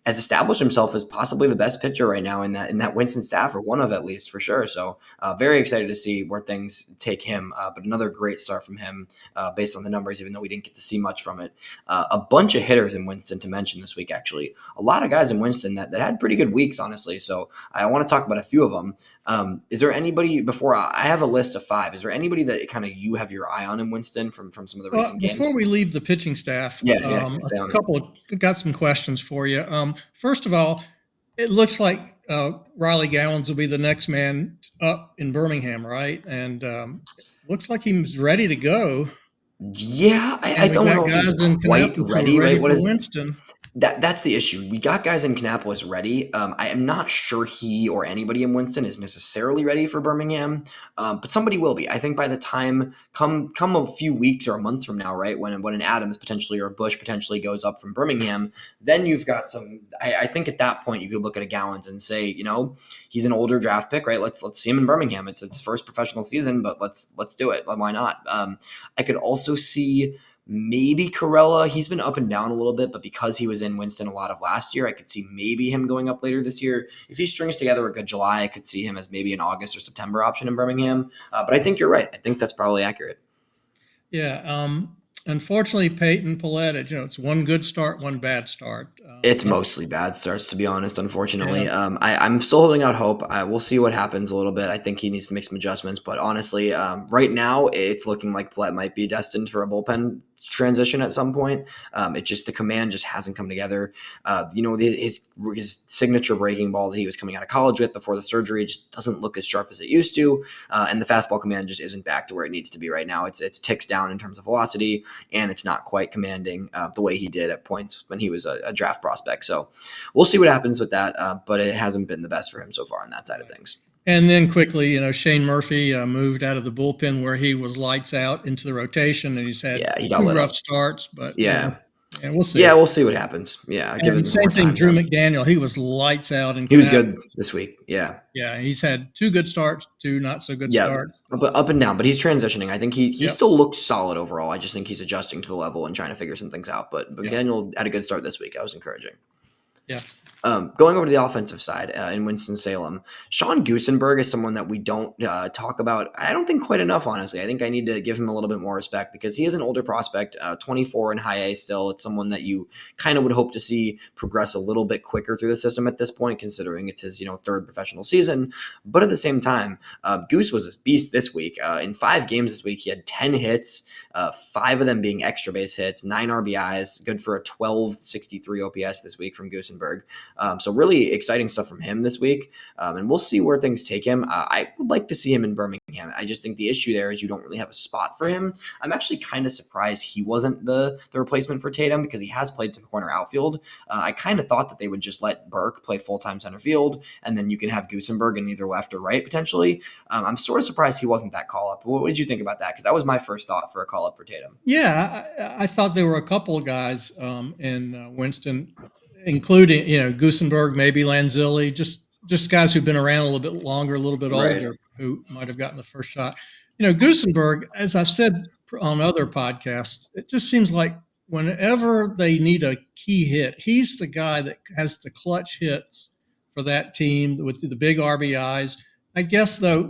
has established himself as possibly the best pitcher right now in that Winston staff, or one of at least for sure. So very excited to see where things take him. But another great start from him based on the numbers, even though we didn't get to see much from it. A bunch of hitters in Winston to mention this week, actually. A lot of guys in Winston that had pretty good weeks, honestly. So I want to talk about a few of them. Is there anybody, before I have a list of 5, is there anybody that kind of you have your eye on in Winston from some of the recent games? Before we leave the pitching staff, Yeah, got some questions for you. First of all, it looks like Riley Gowens will be the next man up in Birmingham, right? And looks like he's ready to go. Yeah, I don't know if he's quite ready, right? For Winston. That's the issue. We got guys in Kannapolis ready. I am not sure he or anybody in Winston is necessarily ready for Birmingham, but somebody will be. I think by the time come a few weeks or a month from now, right, when an Adams potentially or a Bush potentially goes up from Birmingham, then you've got some. I think at that point you could look at a Gowens and say, he's an older draft pick, right? Let's see him in Birmingham. It's its first professional season, but let's do it. Why not? I could also see. Maybe Corella. He's been up and down a little bit, but because he was in Winston a lot of last year, I could see maybe him going up later this year. If he strings together a good July, I could see him as maybe an August or September option in Birmingham. But I think you're right. I think that's probably accurate. Yeah. Unfortunately, Peyton Paulette, it's one good start, one bad start. It's mostly bad starts, to be honest, unfortunately. Yeah. I'm still holding out hope. We'll see what happens a little bit. I think he needs to make some adjustments. But honestly, right now, it's looking like Paulette might be destined for a bullpen transition at some point. The command just hasn't come together. His signature breaking ball that he was coming out of college with before the surgery just doesn't look as sharp as it used to. And the fastball command just isn't back to where it needs to be right now. It's ticks down in terms of velocity, and it's not quite commanding the way he did at points when he was a draft prospect. So we'll see what happens with that. But it hasn't been the best for him so far on that side of things. And then quickly, Shane Murphy moved out of the bullpen where he was lights out into the rotation, and he's had two rough starts. But and we'll see. Yeah, we'll see what happens. Yeah, give it same thing. Drew McDaniel, he was lights out, and he was good this week. Yeah, he's had 2 good starts, 2 not so good starts. But up and down. But he's transitioning. I think he still looks solid overall. I just think he's adjusting to the level and trying to figure some things out. But McDaniel had a good start this week. I was encouraging. Yeah. Going over to the offensive side in Winston-Salem, Sean Goosenberg is someone that we don't talk about, I don't think quite enough, honestly. I think I need to give him a little bit more respect because he is an older prospect, 24 in high A still. It's someone that you kind of would hope to see progress a little bit quicker through the system at this point, considering it's his 3rd professional season. But at the same time, Goose was a beast this week. In 5 games this week, he had 10 hits, 5 of them being extra base hits, 9 RBIs, good for a 1263 OPS this week from Goosenberg. So really exciting stuff from him this week. And we'll see where things take him. I would like to see him in Birmingham. I just think the issue there is you don't really have a spot for him. I'm actually kind of surprised he wasn't the replacement for Tatum because he has played some corner outfield. I kind of thought that they would just let Burke play full-time center field, and then you can have Goosenberg in either left or right potentially. I'm sort of surprised he wasn't that call-up. What did you think about that? Because that was my first thought for a call-up for Tatum. Yeah, I thought there were a couple of guys in Winston, including, Goosenberg, maybe Lanzilli, just guys who've been around a little bit longer, a little bit older, who might have gotten the first shot. Goosenberg, as I've said on other podcasts, it just seems like whenever they need a key hit, he's the guy that has the clutch hits for that team with the big RBIs. I guess, though,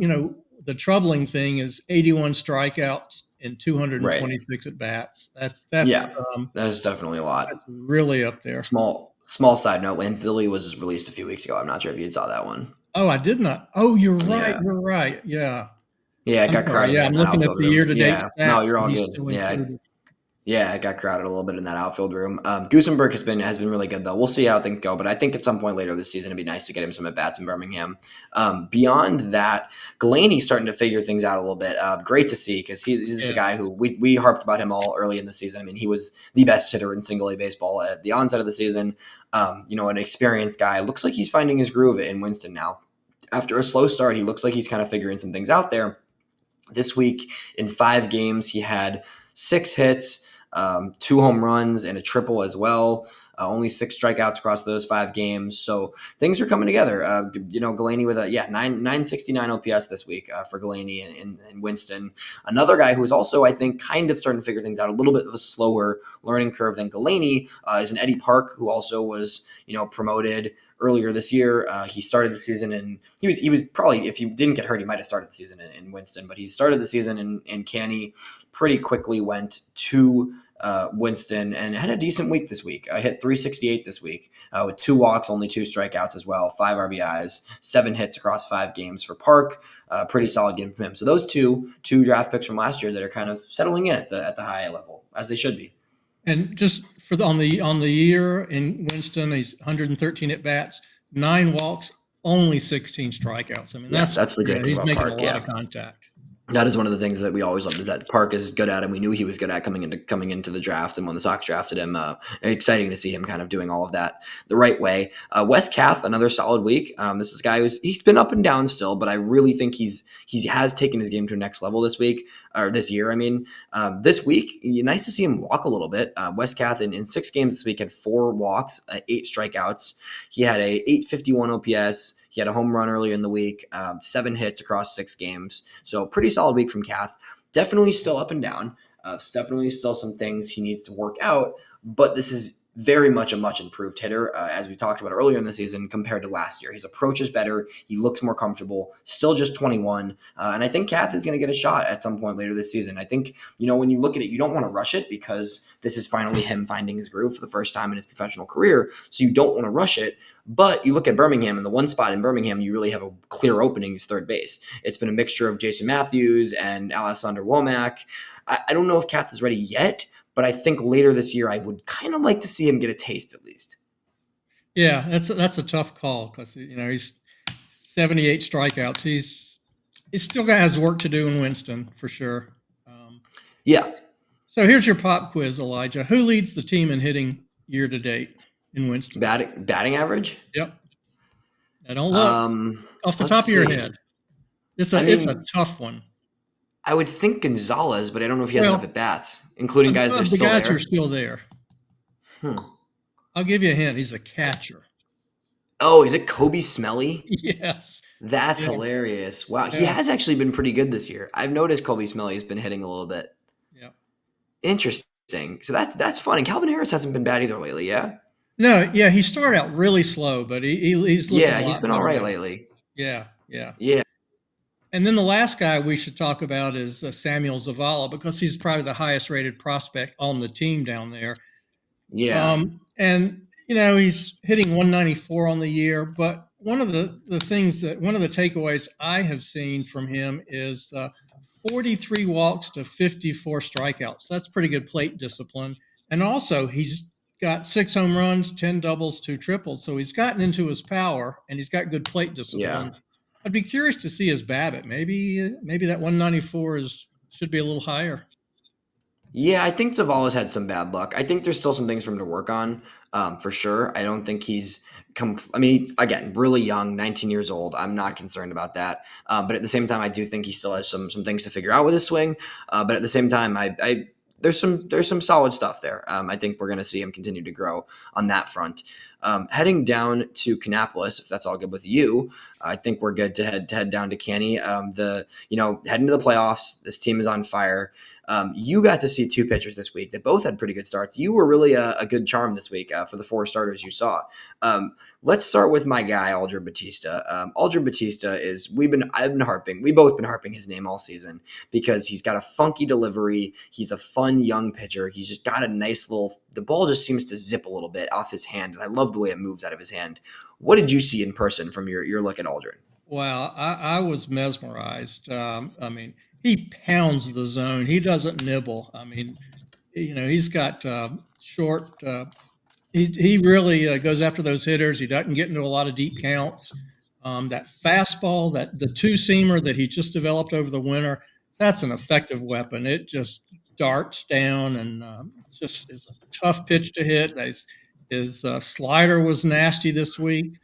the troubling thing is 81 strikeouts and 226 at bats. That's definitely a lot. That's really up there. Small side note, Lanzilli was released a few weeks ago. I'm not sure if you saw that one. Oh, I did not. Oh, you're right. Yeah. You're right. Yeah. Yeah, it got crowded. Yeah, I'm looking at the year-to-date stats. No, you're all good. Yeah, it got crowded a little bit in that outfield room. Goosenberg has been really good, though. We'll see how things go, but I think at some point later this season, it'd be nice to get him some at-bats in Birmingham. Beyond that, Galaney's starting to figure things out a little bit. Great to see, because he's a guy who we harped about him all early in the season. I mean, he was the best hitter in single-A baseball at the onset of the season. An experienced guy. Looks like he's finding his groove in Winston now. After a slow start, he looks like he's kind of figuring some things out there. This week, in 5 games, he had 6 hits, 2 home runs, and a triple as well. only 6 strikeouts across those 5 games. So things are coming together. Galaney with a 969 OPS this week for Galaney and Winston. Another guy who is also, I think, kind of starting to figure things out, a little bit of a slower learning curve than Galaney, is an Eddie Park, who also was promoted earlier this year. He started the season, and he was probably, if he didn't get hurt, he might have started the season in Winston, but he started the season in Canny, pretty quickly went to Winston and had a decent week this week. Hit 368 this week with 2 walks, only 2 strikeouts as well, 5 RBIs, 7 hits across 5 games for Park. Pretty solid game from him. So those two draft picks from last year that are kind of settling in at the high level, as they should be. And just on the year in Winston, he's 113 at bats, 9 walks, only 16 strikeouts. I mean, that's the great thing about Park. He's making a lot of contact. That is one of the things that we always loved, is that Park is good at, and we knew he was good at coming into the draft. And when the Sox drafted him, exciting to see him kind of doing all of that the right way. Wes Kath, another solid week. This is a guy he's been up and down still, but I really think he has taken his game to the next level this week, or this year. I mean, this week, nice to see him walk a little bit. Wes Kath in 6 games this week had 4 walks, 8 strikeouts. He had a 851 OPS. He had a home run earlier in the week, 7 hits across 6 games. So pretty solid week from Kath. Definitely still up and down. Definitely still some things he needs to work out. But this is very much a much improved hitter, as we talked about earlier in the season, compared to last year. His approach is better. He looks more comfortable. Still just 21. And I think Kath is going to get a shot at some point later this season. I think, when you look at it, you don't want to rush it, because this is finally him finding his groove for the first time in his professional career. So you don't want to rush it. But you look at Birmingham, and the one spot in Birmingham you really have a clear opening is third base. It's been a mixture of Jason Matthews and Alessandro Womack. I don't know if Kath is ready yet, but I think later this year I would kind of like to see him get a taste at least. Yeah, that's a tough call, because he's 78 strikeouts. He's still has work to do in Winston for sure. Yeah. So here's your pop quiz, Elijah. Who leads the team in hitting year to date in Winston? Batting average? Yep. I don't look off the top of your head. It's a tough one. I would think Gonzalez, but I don't know if he has enough at bats, including guys that are still there. The guys are still there. I'll give you a hint. He's a catcher. Oh, is it Kobe Smelly? Yes. That's hilarious. Wow. He has actually been pretty good this year. I've noticed Kobe Smelly has been hitting a little bit. Yeah. Interesting. So that's funny. Calvin Harris hasn't been bad either lately, yeah? No, yeah, he started out really slow, but he's looking he's been all right lately. Yeah. Yeah. And then the last guy we should talk about is Samuel Zavala, because he's probably the highest rated prospect on the team down there. Yeah. And he's hitting 194 on the year, but one of the takeaways I have seen from him is 43 walks to 54 strikeouts. That's pretty good plate discipline. And also he's got 6 home runs, 10 doubles, 2 triples. So he's gotten into his power, and he's got good plate discipline. Yeah. I'd be curious to see his BABIP. Maybe that 194 should be a little higher. Yeah, I think Zavala's had some bad luck. I think there's still some things for him to work on, for sure. I don't think he's again, really young, 19 years old. I'm not concerned about that. But at the same time, I do think he still has some things to figure out with his swing. But at the same time, there's some solid stuff there. I think we're going to see him continue to grow on that front. Heading down to Kannapolis, if that's all good with you, I think we're good to head down to Canny. Heading to the playoffs, this team is on fire. You got to see 2 pitchers this week that both had pretty good starts. You were really a good charm this week for the 4 starters you saw. Let's start with my guy, Aldrin Batista. Aldrin Batista we've both been harping his name all season, because he's got a funky delivery. He's a fun young pitcher. He's just got a nice the ball just seems to zip a little bit off his hand, and I love the way it moves out of his hand. What did you see in person from your look at Aldrin? Wow, I was mesmerized. He pounds the zone. He doesn't nibble. He's got short. He really goes after those hitters. He doesn't get into a lot of deep counts. That fastball, the 2-seamer that he just developed over the winter, that's an effective weapon. It just darts down, and just is a tough pitch to hit. His slider was nasty this week.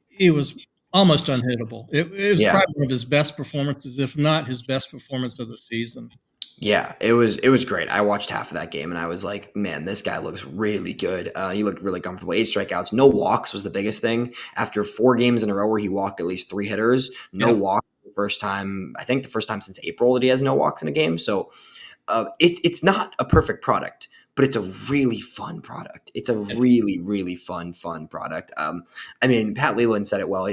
He was almost unhittable. It was probably one of his best performances, if not his best performance of the season. Yeah, it was great. I watched half of that game and I was like, man, this guy looks really good. He looked really comfortable. 8 strikeouts, no walks was the biggest thing. After 4 games in a row where he walked at least 3 hitters, no Yep. walk. The first time, I think the first time since April that he has no walks in a game. So it's not a perfect product, but it's a really fun product. It's a really, really fun product. I mean, Pat Leland said it well.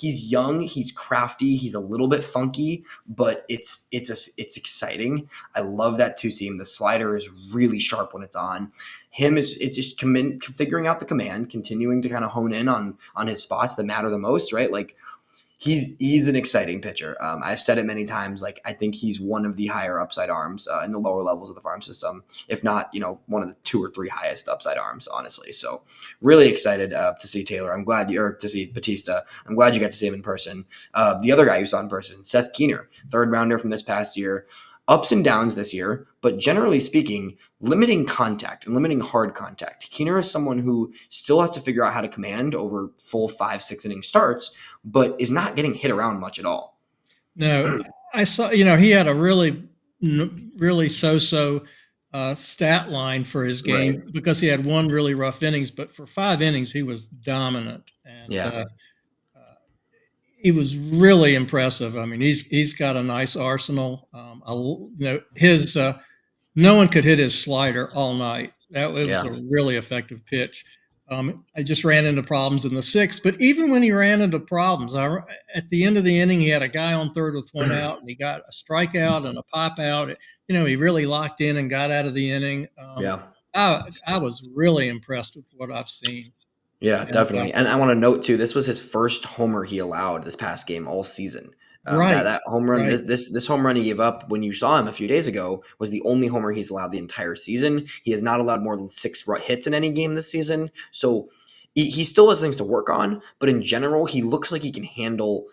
He's young, he's crafty, he's a little bit funky, but it's exciting. I love that two seam. The slider is really sharp when it's on. It's just figuring out the command, continuing to kind of hone in on his spots that matter the most, right? Like he's an exciting pitcher. I've said it many times. Like I think he's one of the higher upside arms in the lower levels of the farm system, if not, one of the 2 or 3 highest upside arms, honestly. So really excited to see Taylor. I'm glad you're to see Batista. I'm glad you got to see him in person. The other guy you saw in person, Seth Keener, third rounder from this past year. Ups and downs this year, but generally speaking, limiting contact and limiting hard contact. Keener is someone who still has to figure out how to command over full 5-6 inning starts, but is not getting hit around much at all. No, I saw, he had a really so-so stat line for his game Right. because he had one really rough innings, but for 5 innings, he was dominant. And Yeah. he was really impressive. I mean, he's got a nice arsenal. His no one could hit his slider all night. It was Yeah. a really effective pitch. I just ran into problems in the sixth, but even when he ran into problems, at the end of the inning, he had a guy on third with one out, and he got a strikeout and a pop out. He really locked in and got out of the inning. Yeah. I was really impressed with what I've seen. Yeah, And definitely. And I want to note too, this was his first homer he allowed this past game all season. That right, that home run, right, this home run he gave up when you saw him a few days ago was the only homer he's allowed the entire season. He has not allowed more than 6 hits in any game this season. So he still has things to work on, but in general, he looks like he can handle,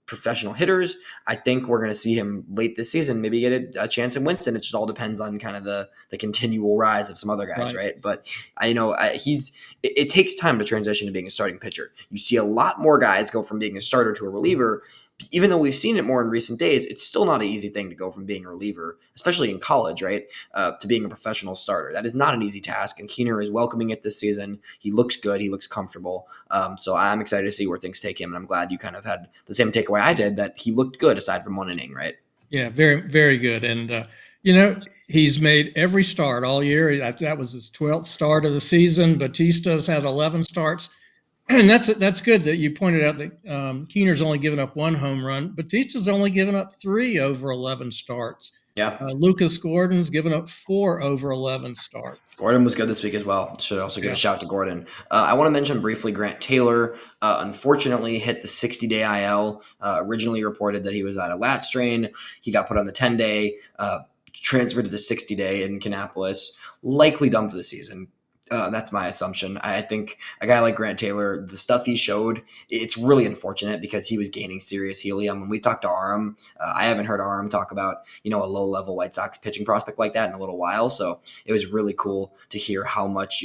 professional hitters. I think we're going to see him late this season, maybe get a chance in Winston. It just all depends on kind of the continual rise of some other guys, right? But it takes time to transition to being a starting pitcher. You see a lot more guys go from being a starter to a reliever. Even though we've seen it more in recent days, it's still not an easy thing to go from being a reliever, especially in college, right, to being a professional starter. That is not an easy task, and Keener is welcoming it this season. He looks good. He looks comfortable. So I'm excited to see where things take him, and I'm glad you kind of had the same takeaway I did, that he looked good aside from one inning, right? Yeah, very, very good. And, he's made every start all year. That was his 12th start of the season. Batista's had 11 starts. And that's good that you pointed out that Keener's only given up one home run. Batista's only given up 3 over 11 starts. Yeah. Lucas Gordon's given up 4 over 11 starts. Gordon was good this week as well. Should also give a shout to Gordon. I want to mention briefly Grant Taylor. Unfortunately, hit the 60-day IL. Originally reported that he was on a lat strain. He got put on the 10-day, transferred to the 60-day in Kannapolis. Likely done for the season. That's my assumption. I think a guy like Grant Taylor, the stuff he showed, it's really unfortunate because he was gaining serious helium. When we talked to Aram, I haven't heard Aram talk about, a low-level White Sox pitching prospect like that in a little while. So it was really cool to hear how much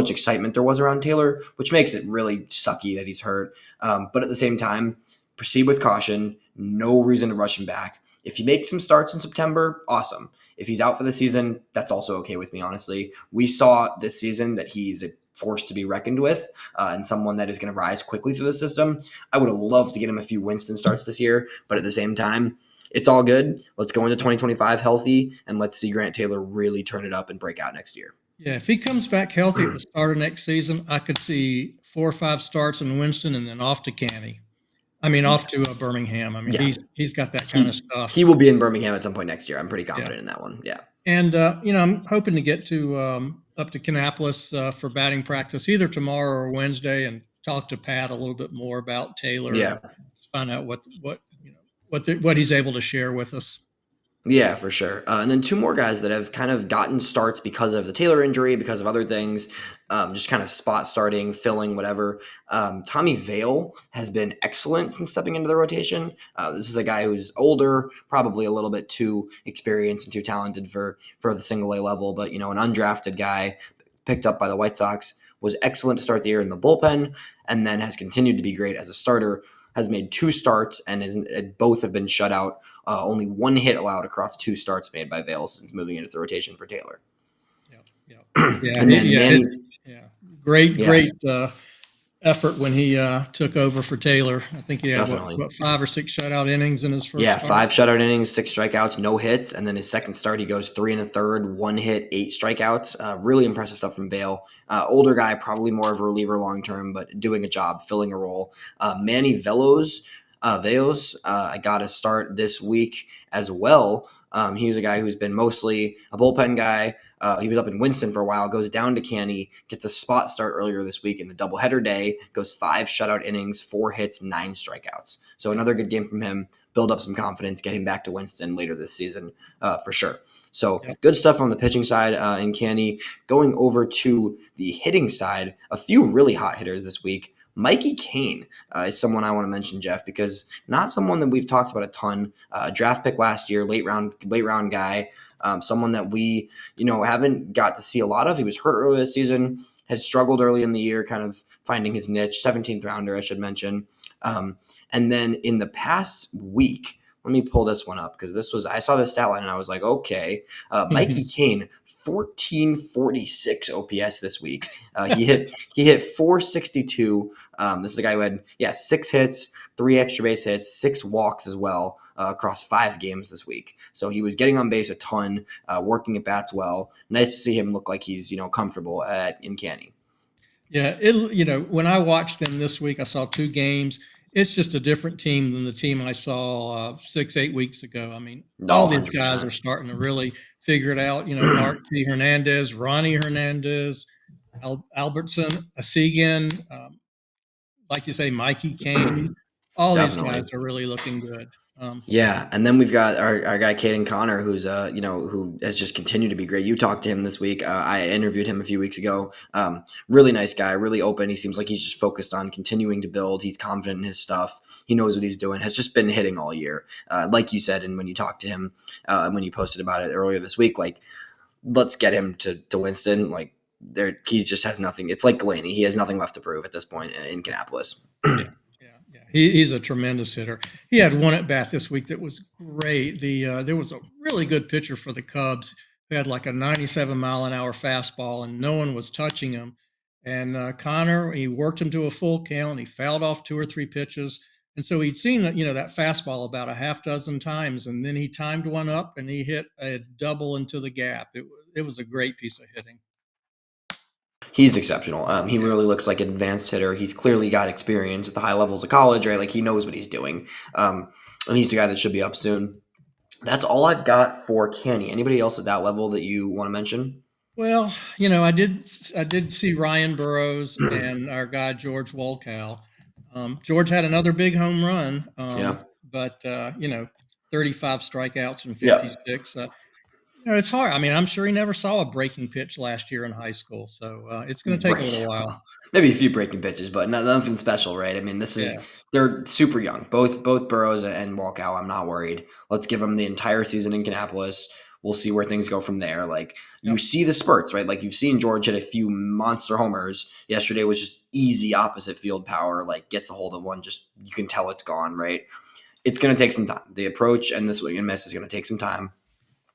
excitement there was around Taylor, which makes it really sucky that he's hurt. But at the same time, proceed with caution. No reason to rush him back. If he makes some starts in September, awesome. If he's out for the season, that's also okay with me, honestly. We saw this season that he's a force to be reckoned with and someone that is going to rise quickly through the system. I would have loved to get him a few Winston starts this year, but at the same time, it's all good. Let's go into 2025 healthy, and let's see Grant Taylor really turn it up and break out next year. Yeah, if he comes back healthy at the start of next season, I could see 4 or 5 starts in Winston and then off to Canny. Off to Birmingham. He's got that kind of stuff. He will be in Birmingham at some point next year. I'm pretty confident in that one. Yeah. And, I'm hoping to get up to Kannapolis for batting practice either tomorrow or Wednesday and talk to Pat a little bit more about Taylor. Yeah. Just find out what he's able to share with us. Yeah, for sure. And then 2 more guys that have kind of gotten starts because of the Taylor injury, because of other things, just kind of spot starting, filling, whatever. Tommy Vale has been excellent since stepping into the rotation. This is a guy who's older, probably a little bit too experienced and too talented for the single A level, but, an undrafted guy picked up by the White Sox, was excellent to start the year in the bullpen, and then has continued to be great as a starter. has made 2 starts and both have been shut out. Only 1 hit allowed across 2 starts made by Vail since moving into the rotation for Taylor. Yeah, And then Manny, great, yeah, great effort when he took over for Taylor. I think he had definitely. what 5 or 6 shutout innings in his first start. 5 shutout innings, 6 strikeouts, no hits, and then his second start he goes 3 1/3, 1 hit, 8 strikeouts. Really impressive stuff from Vail. Older guy, probably more of a reliever long term, but doing a job, filling a role. Manny Velos, I got a start this week as well. He was a guy who's been mostly a bullpen guy. He was up in Winston for a while, goes down to Canny, gets a spot start earlier this week in the doubleheader day, goes 5 shutout innings, 4 hits, 9 strikeouts. So another good game from him, build up some confidence, get him back to Winston later this season for sure. So good stuff on the pitching side in Canny. Going over to the hitting side, a few really hot hitters this week. Mikey Kane is someone I want to mention, Jeff, because not someone that we've talked about a ton. Draft pick last year, late round guy. Someone that we, haven't got to see a lot of. He was hurt early this season, had struggled early in the year, kind of finding his niche. 17th rounder, I should mention. And then in the past week, let me pull this one up because I saw this stat line and I was like, okay, Mikey Kane, 1446 OPS this week. He hit 462. This is a guy who had 6 hits, 3 extra base hits, 6 walks as well across 5 games this week. So he was getting on base a ton, working at bats well. Nice to see him look like he's comfortable in Canny. Yeah, when I watched them this week, I saw 2 games. It's just a different team than the team I saw 6-8 weeks ago. I mean, all these 100%. guys are starting to really figure it out. Art T. Hernandez, Ronnie Hernandez, Albertson, Asigan, like you say, Mikey Kane. All these guys are really looking good. And then we've got our guy Caden Connor, who's who has just continued to be great. You talked to him this week. I interviewed him a few weeks ago. Really nice guy, really open. He seems like he's just focused on continuing to build. He's confident in his stuff. He knows what he's doing. Has just been hitting all year, like you said. And when you talked to him, when you posted about it earlier this week, like let's get him to Winston. Like he just has nothing. It's like Galaney. He has nothing left to prove at this point in Kannapolis. He's a tremendous hitter. He had one at bat this week that was great. There was a really good pitcher for the Cubs who had like a 97-mile-an-hour fastball, and no one was touching him. And Connor, he worked him to a full count. He fouled off 2 or 3 pitches, and so he'd seen that fastball about a half dozen times, and then he timed one up and he hit a double into the gap. It was a great piece of hitting. He's exceptional. He really looks like an advanced hitter. He's clearly got experience at the high levels of college, right? Like he knows what he's doing. And he's a guy that should be up soon. That's all I've got for Canny. Anybody else at that level that you want to mention? Well, I did see Ryan Burroughs and our guy George Wolkow. George had another big home run, but 35 strikeouts and 56. It's hard. I mean, I'm sure he never saw a breaking pitch last year in high school, so it's going to take a little while. Maybe a few breaking pitches, but nothing special, right? I mean, they're super young. Both Burroughs and Walkow, I'm not worried. Let's give them the entire season in Kannapolis. We'll see where things go from there. Like you see the spurts, right? Like you've seen George hit a few monster homers. Yesterday was just easy opposite field power, like gets a hold of one, just you can tell it's gone, right? It's going to take some time. The approach and the swing and miss is going to take some time.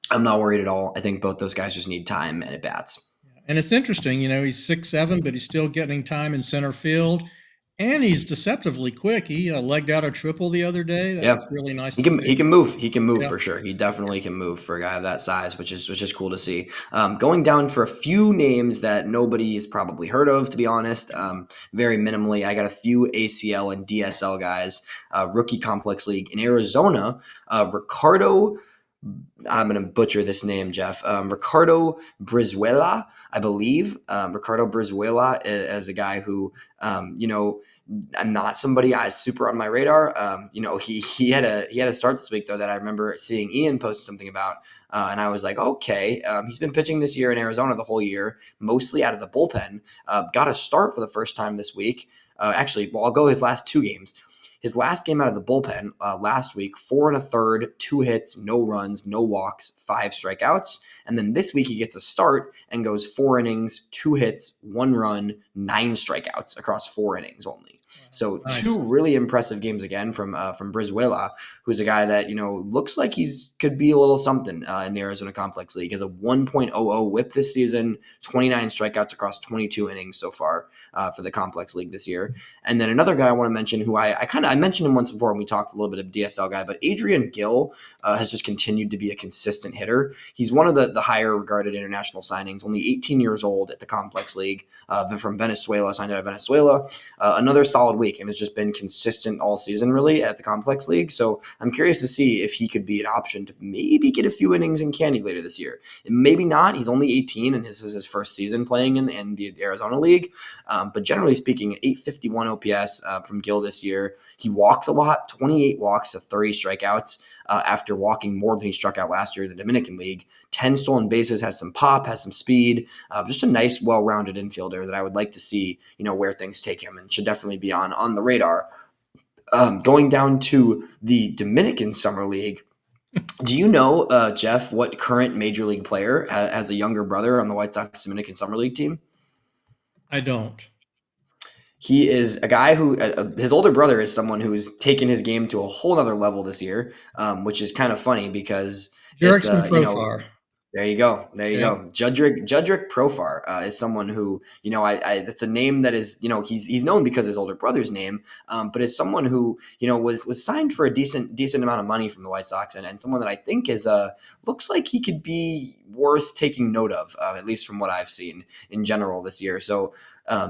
I'm not worried at all. I think both those guys just need time and at bats. And it's interesting, he's 6'7", but he's still getting time in center field, and he's deceptively quick. He legged out a triple the other day. That was really nice. He can move. He can move for sure. He definitely can move for a guy of that size, which is cool to see. Going down for a few names that nobody has probably heard of, to be honest. Very minimally, I got a few ACL and DSL guys. Rookie complex league in Arizona. Ricardo. I'm going to butcher this name, Jeff. Ricardo Brizuela, I believe. Ricardo Brizuela is a guy who, I'm not somebody super on my radar. He had a start this week though that I remember seeing Ian post something about, and I was like, okay, he's been pitching this year in Arizona the whole year, mostly out of the bullpen. Got a start for the first time this week. I'll go his last 2 games. His last game out of the bullpen last week, 4 1/3, 2 hits, no runs, no walks, 5 strikeouts. And then this week he gets a start and goes 4 innings, 2 hits, 1 run, 9 strikeouts across 4 innings only. So Nice. two really impressive games again from Brizuela, who's a guy that looks like he's could be a little something in the Arizona Complex League. He has a 1.00 WHIP this season, 29 strikeouts across 22 innings so far for the Complex League this year. And then another guy I want to mention, who I mentioned him once before when we talked a little bit of DSL guy, but Adrian Gill has just continued to be a consistent hitter. He's one of the higher regarded international signings, only 18 years old at the Complex League, from Venezuela, signed out of Venezuela. Another solid week, and has just been consistent all season really at the Complex League. So I'm curious to see if he could be an option to maybe get a few innings in Candy later this year. And maybe not. He's only 18, and this is his first season playing in the Arizona League. But generally speaking, 851 OPS from Gill this year. He walks a lot, 28 walks to 30 strikeouts after walking more than he struck out last year in the Dominican League. 10 stolen bases, has some pop, has some speed. Just a nice, well-rounded infielder that I would like to see, where things take him, and should definitely be on the radar. Going down to the Dominican Summer League, do you know, Jeff, what current Major League player has a younger brother on the White Sox Dominican Summer League team? I don't. He is a guy who his older brother is someone who's taken his game to a whole other level this year, which is kind of funny because it's Jerickson Profar. there you go. There you Yeah. go. Judrick Profar is someone who, that's a name that is, he's known because of his older brother's name, but is someone who, was signed for a decent amount of money from the White Sox, and someone that I think is looks like he could be worth taking note of, at least from what I've seen in general this year. So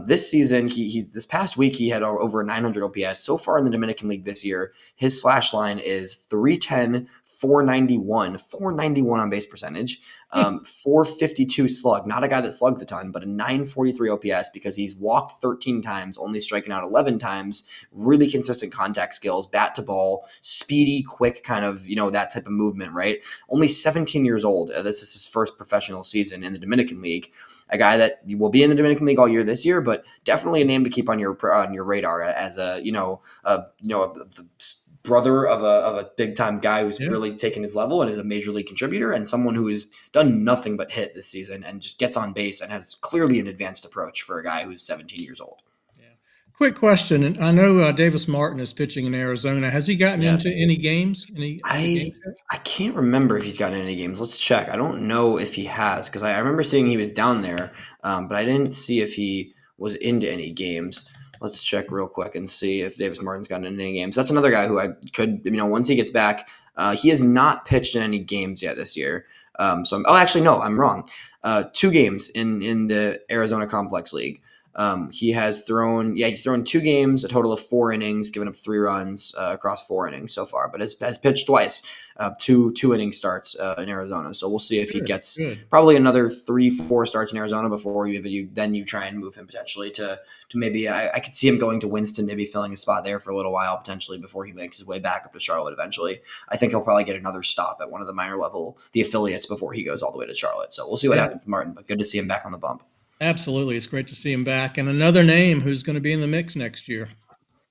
this season, this past week, he had over 900 OPS. So far in the Dominican League this year, his slash line is 310, 491 on base percentage, 452 slug. Not a guy that slugs a ton, but a 943 OPS because he's walked 13 times, only striking out 11 times. Really consistent contact skills, bat to ball, speedy, quick, kind of, that type of movement, right? Only 17 years old. This is his first professional season in the Dominican League. A guy that will be in the Dominican League all year this year, but definitely a name to keep on your radar as a brother of a big time guy who's really taken his level and is a major league contributor, and someone who has done nothing but hit this season and just gets on base and has clearly an advanced approach for a guy who's 17 years old. Yeah. Quick question. And I know Davis Martin is pitching in Arizona. Has he gotten into any games? I can't remember if he's gotten any games. Let's check. I don't know if he has, because I remember seeing he was down there, but I didn't see if he was into any games. Let's check real quick and see if Davis Martin's gotten in any games. That's another guy who I could, once he gets back, he has not pitched in any games yet this year. Actually, no, I'm wrong. 2 games in the Arizona Complex League. He's thrown 2 games, a total of 4 innings, given up 3 runs across 4 innings so far, but has pitched twice, 2 inning starts in Arizona. So we'll see if he gets probably another 3-4 starts in Arizona before you try and move him potentially to maybe, I could see him going to Winston, maybe filling a spot there for a little while potentially before he makes his way back up to Charlotte eventually. I think he'll probably get another stop at one of the minor level, the affiliates, before he goes all the way to Charlotte. So we'll see what happens with Martin, but good to see him back on the bump. Absolutely. It's great to see him back. And another name who's going to be in the mix next year.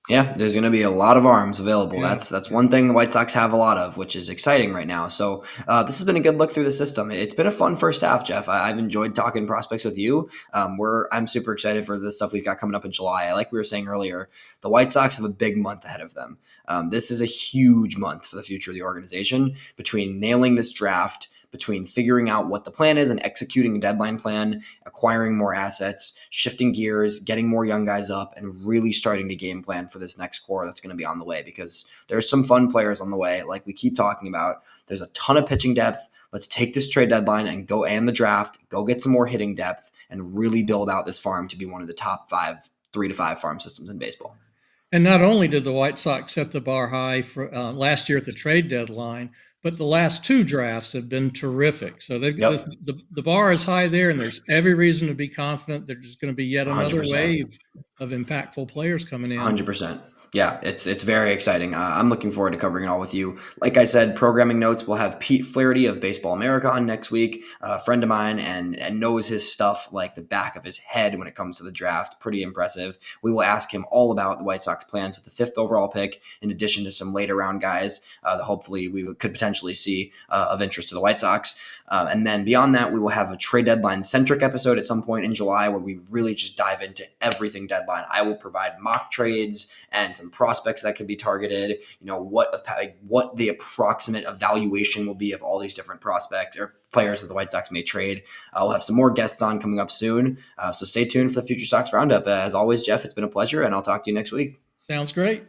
Yeah, there's going to be a lot of arms available. Yeah. That's one thing the White Sox have a lot of, which is exciting right now. So this has been a good look through the system. It's been a fun first half, Jeff. I've enjoyed talking prospects with you. I'm super excited for the stuff we've got coming up in July. Like we were saying earlier, the White Sox have a big month ahead of them. This is a huge month for the future of the organization, between nailing this draft, between figuring out what the plan is and executing a deadline plan, acquiring more assets, shifting gears, getting more young guys up, and really starting to game plan for this next core that's going to be on the way, because there's some fun players on the way. Like we keep talking about, there's a ton of pitching depth. Let's take this trade deadline and the draft, go get some more hitting depth, and really build out this farm to be one of the top 3 to 5 farm systems in baseball. And not only did the White Sox set the bar high for last year at the trade deadline, but the last 2 drafts have been terrific. So the bar is high there, and there's every reason to be confident there's going to be yet another 100%. wave of impactful players coming in. 100%. Yeah, it's very exciting. I'm looking forward to covering it all with you. Like I said, programming notes. We'll have Pete Flaherty of Baseball America on next week, a friend of mine, and knows his stuff like the back of his head when it comes to the draft. Pretty impressive. We will ask him all about the White Sox plans with the 5th overall pick, in addition to some later round guys that hopefully we could potentially see of interest to the White Sox. And then beyond that, we will have a trade deadline centric episode at some point in July where we really just dive into everything deadline. I will provide mock trades and some prospects that could be targeted. What the approximate evaluation will be of all these different prospects or players that the White Sox may trade. We'll have some more guests on coming up soon. So stay tuned for the FutureSox Roundup. As always, Jeff, it's been a pleasure, and I'll talk to you next week. Sounds great.